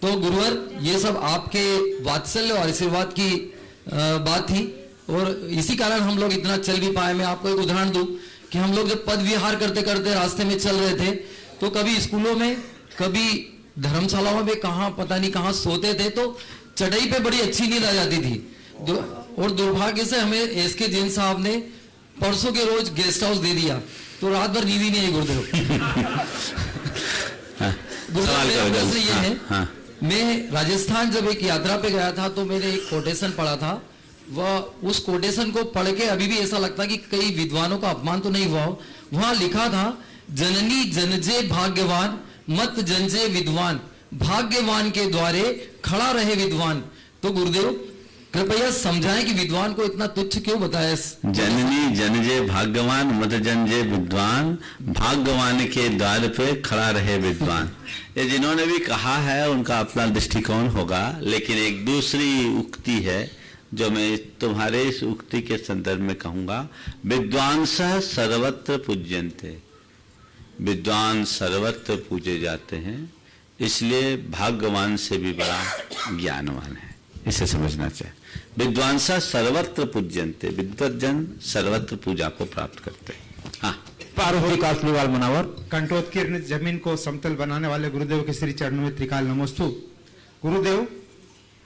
तो गुरुवर, ये सब आपके वात्सल्य और आशीर्वाद की बात थी और इसी कारण हम लोग इतना चल भी पाए। मैं आपको एक उदाहरण दूं कि हम लोग जब पद विहार करते करते रास्ते में चल रहे थे तो कभी स्कूलों में, कभी धर्मशालाओं में, कहाँ पता नहीं कहाँ सोते थे, तो चटाई पे बड़ी अच्छी नींद आ जाती थी। और दुर्भाग्य से हमें एसके जैन साहब ने परसों के रोज गेस्ट हाउस दे दिया, तो रात भर नींद ही नहीं आई। गुरुदेव, गुरुदेव मेरा प्रश्न ये है मैं राजस्थान जब एक यात्रा पे गया था तो मैंने एक कोटेशन पढ़ा था, वह उस कोटेशन को पढ़ के अभी भी ऐसा लगता कि कई विद्वानों का अपमान तो नहीं हुआ हो। वहां लिखा था, जननी जनजे भाग्यवान मत जनजे विद्वान, भाग्यवान के द्वारे खड़ा रहे विद्वान। तो गुरुदेव कृपया समझाएं कि विद्वान को इतना तुच्छ क्यों बताया। जननी जनजे भाग्यवान मत जनजे विद्वान, भाग्यवान के द्वार पे खड़ा रहे विद्वान। ये जिन्होंने भी कहा है उनका अपना दृष्टिकोण होगा, लेकिन एक दूसरी उक्ति है जो मैं तुम्हारे इस उक्ति के संदर्भ में कहूंगा। विद्वांसः सर्वत्र पूज्यन्ते, विद्वान सर्वत्र पूजे जाते हैं, इसलिए भाग्यवान से भी बड़ा ज्ञानवान है, इसे समझना चाहिए। विद्वांसः सर्वत्र पूज्यन्ते, विद्वज्जन सर्वत्र पूजा को प्राप्त करते हैं। हाँ, पार्वती कासलीवाल मनावर। कंठोत्कीर्ण जमीन को समतल बनाने वाले गुरुदेव के श्री चरणों में त्रिकाल नमोस्तु। गुरुदेव,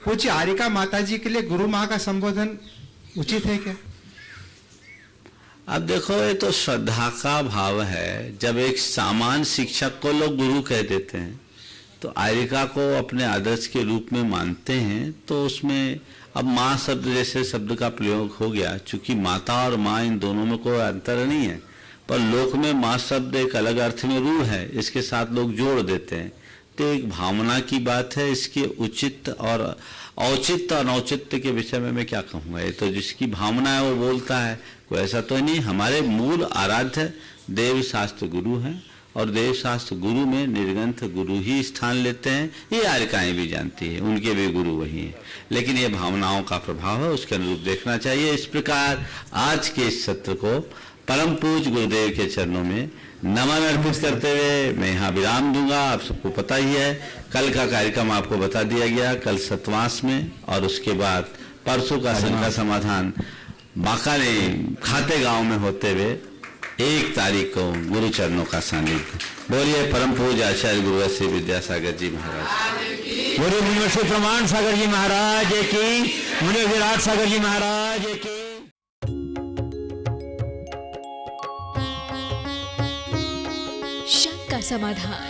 पूज्य आरिका माता जी के लिए गुरु माँ का संबोधन उचित है क्या? अब देखो, ये तो श्रद्धा का भाव है। जब एक सामान्य शिक्षक को लोग गुरु कह देते हैं तो आरिका को अपने आदर्श के रूप में मानते हैं, तो उसमें अब माँ शब्द जैसे शब्द का प्रयोग हो गया। चूंकि माता और माँ इन दोनों में कोई अंतर नहीं है, पर लोक में माँ शब्द एक अलग अर्थ में रूढ़ है, इसके साथ लोग जोड़ देते हैं। तो एक भावना की बात है। इसके उचित और औचित्य और अनौचित्य के विषय में मैं क्या कहूँगा। ये तो जिसकी भावना है वो बोलता है, कोई ऐसा तो नहीं। हमारे मूल आराध्य देव शास्त्र गुरु हैं और देव शास्त्र गुरु में निर्ग्रंथ गुरु ही स्थान लेते हैं। ये आरिकाएं भी जानती है, उनके भी गुरु वही हैं, लेकिन ये भावनाओं का प्रभाव है, उसके अनुरूप देखना चाहिए। इस प्रकार आज के इस सत्र को परम पूज्य गुरुदेव के चरणों में नमन अर्पित करते हुए मैं यहाँ विराम दूंगा। आप सबको पता ही है, कल का कार्यक्रम आपको बता दिया गया, कल सतवास में, और उसके बाद परसों का शंका समाधान बांका ने खाते गांव में होते हुए 1 तारीख को गुरु चरणों का सानिध्य। बोलिए परम पूज्य आचार्य गुरु श्री विद्यासागर जी महाराज, गुरु मुनि प्रमाण सागर जी महाराज की, मुनि विराट सागर जी महाराज की। शंका समाधान।